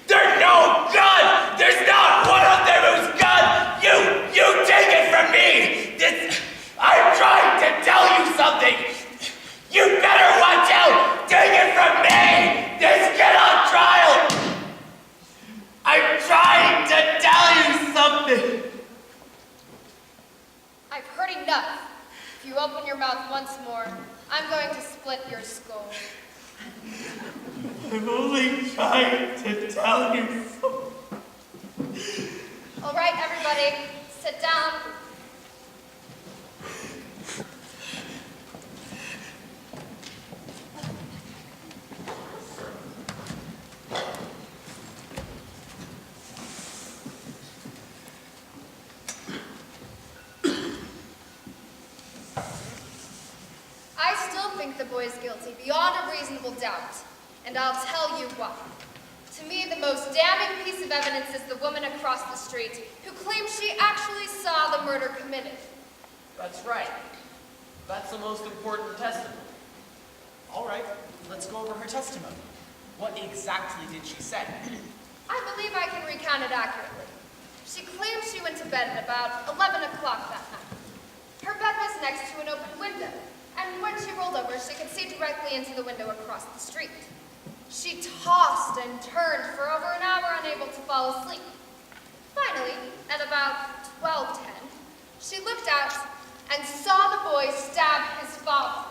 S10: There's no gun. There's not one of them who's gun. You take it from me. I'm trying to tell you something. You better watch out. Take it from me. This kid on trial. I'm trying to tell you something.
S6: I've heard enough. If you open your mouth once more, I'm going to split your skull.
S11: I'm only trying to tell you something.
S6: All right, everybody, sit down. I still think the boy is guilty beyond a reasonable doubt, and I'll tell you why. To me, the most damning piece of evidence is the woman across the street who claims she actually saw the murder committed.
S9: That's right. That's the most important testimony.
S13: All right, let's go over her testimony. What exactly did she say?
S6: I believe I can recount it accurately. She claimed she went to bed at about 11 o'clock that night. Her bed was next to an open window, and when she rolled over, she could see directly into the window across the street. She tossed and turned for over an hour, unable to fall asleep. Finally, at about 12:10, she looked out and saw the boy stab his father.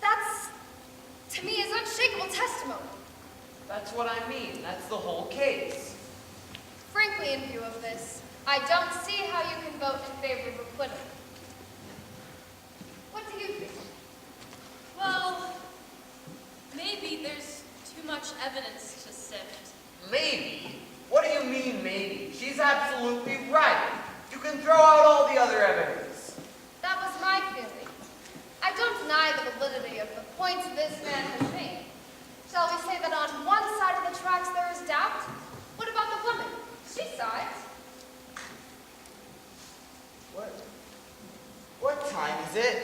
S6: That's, to me, is unshakable testimony.
S9: That's what I mean. That's the whole case.
S6: Frankly, in view of this, I don't see how you can vote in favor of acquittal. What do you think?
S8: Well, maybe there's too much evidence to sift.
S9: Maybe? What do you mean, maybe? She's absolutely right. You can throw out all the other evidence.
S6: That was my feeling. I don't deny the validity of the points this man has made. Shall we say that on one side of the tracks there is doubt? What about the woman? She saw it.
S12: What time is it?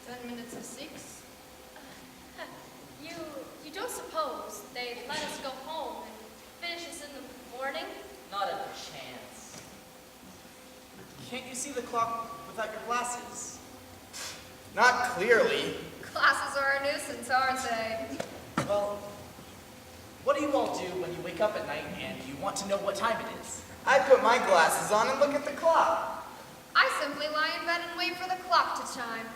S8: 10 minutes of 6. You don't suppose they'd let us go home and finish us in the morning?
S16: Not a chance.
S13: Can't you see the clock without your glasses?
S12: Not clearly.
S6: Classes are a nuisance, aren't they?
S13: Well, what do you all do when you wake up at night and you want to know what time it is?
S12: I put my glasses on and look at the clock.
S6: I simply lie in bed and wait for the clock to chime.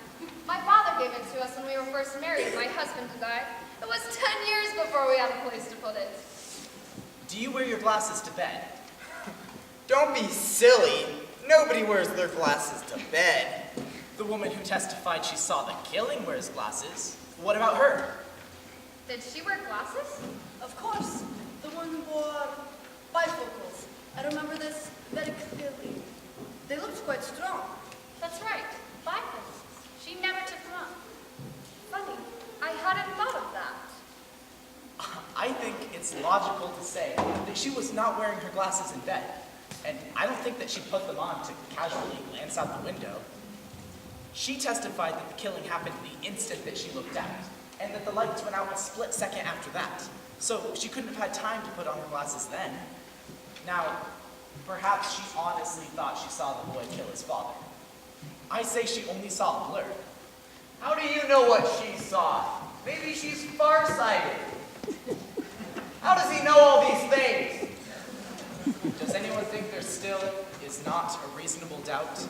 S6: My father gave it to us when we were first married, my husband and I. It was 10 years before we had a place to put it.
S13: Do you wear your glasses to bed?
S12: Don't be silly. Nobody wears their glasses to bed.
S13: The woman who testified she saw the killing wears glasses. What about her?
S6: Did she wear glasses?
S14: Of course, the one who wore bifocals. I remember this very clearly. They looked quite strong.
S6: That's right, bifocals. She never took them off. Funny, I hadn't thought of that.
S13: I think it's logical to say that she was not wearing her glasses in bed. And I don't think that she put them on to casually glance out the window. She testified that the killing happened the instant that she looked out, and that the lights went out a split second after that. So she couldn't have had time to put on her glasses then. Now, perhaps she honestly thought she saw the boy kill his father. I say she only saw a blur.
S9: How do you know what she saw? Maybe she's farsighted. How does he know all these things?
S13: Does anyone think there still is not a reasonable doubt?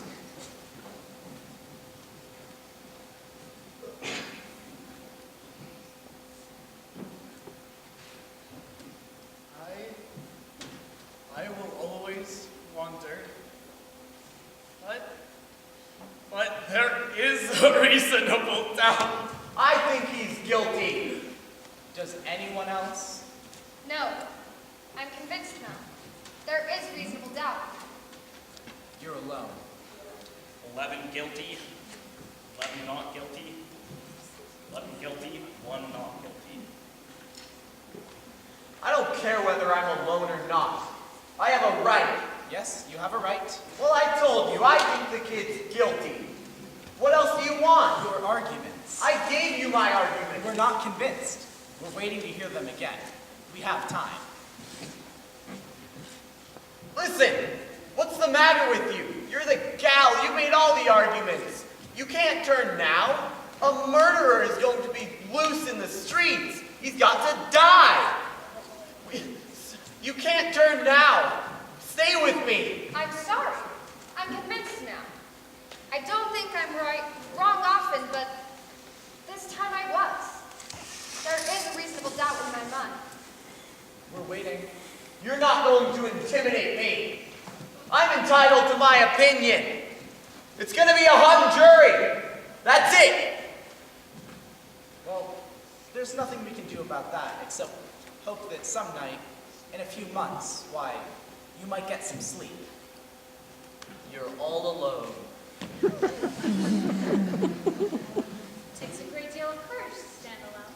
S10: I will always wonder. But there is a reasonable doubt.
S9: I think he's guilty.
S13: Does anyone else?
S6: No, I'm convinced now. There is reasonable doubt.
S13: You're alone.
S7: 11 guilty, 11 not guilty, 11 guilty, 1 not guilty.
S9: I don't care whether I'm alone or not. I have a right.
S13: Yes, you have a right.
S9: Well, I told you, I think the kid's guilty. What else do you want?
S13: Your arguments.
S9: I gave you my arguments.
S13: We're not convinced. We're waiting to hear them again. We have time.
S9: Listen, what's the matter with you? You're the gal. You made all the arguments. You can't turn now. A murderer is going to be loose in the streets. He's got to die. You can't turn now. Stay with me.
S6: I'm sorry. I'm convinced now. I don't think I'm wrong often, but this time I was. There is a reasonable doubt in my mind.
S13: We're waiting.
S9: You're not going to intimidate me. I'm entitled to my opinion. It's going to be a hung jury. That's it.
S13: Well, there's nothing we can do about that except hope that some night, in a few months, why, you might get some sleep.
S16: You're all alone.
S6: Takes a great deal of courage to stand alone.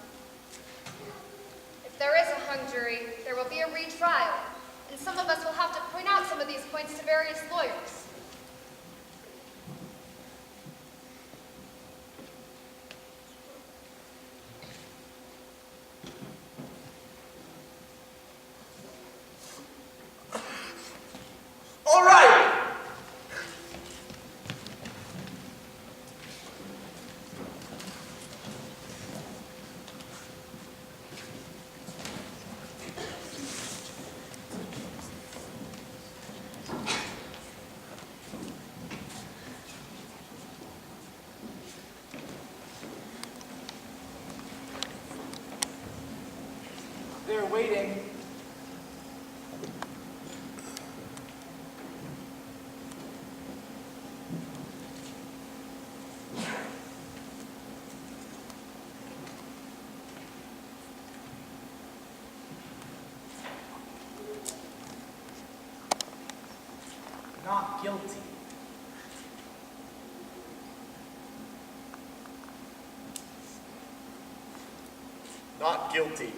S6: If there is a hung jury, there will be a retrial, and some of us will have to point out some of these points to various lawyers.
S9: All right.
S13: They're waiting. guilty.
S18: Not guilty.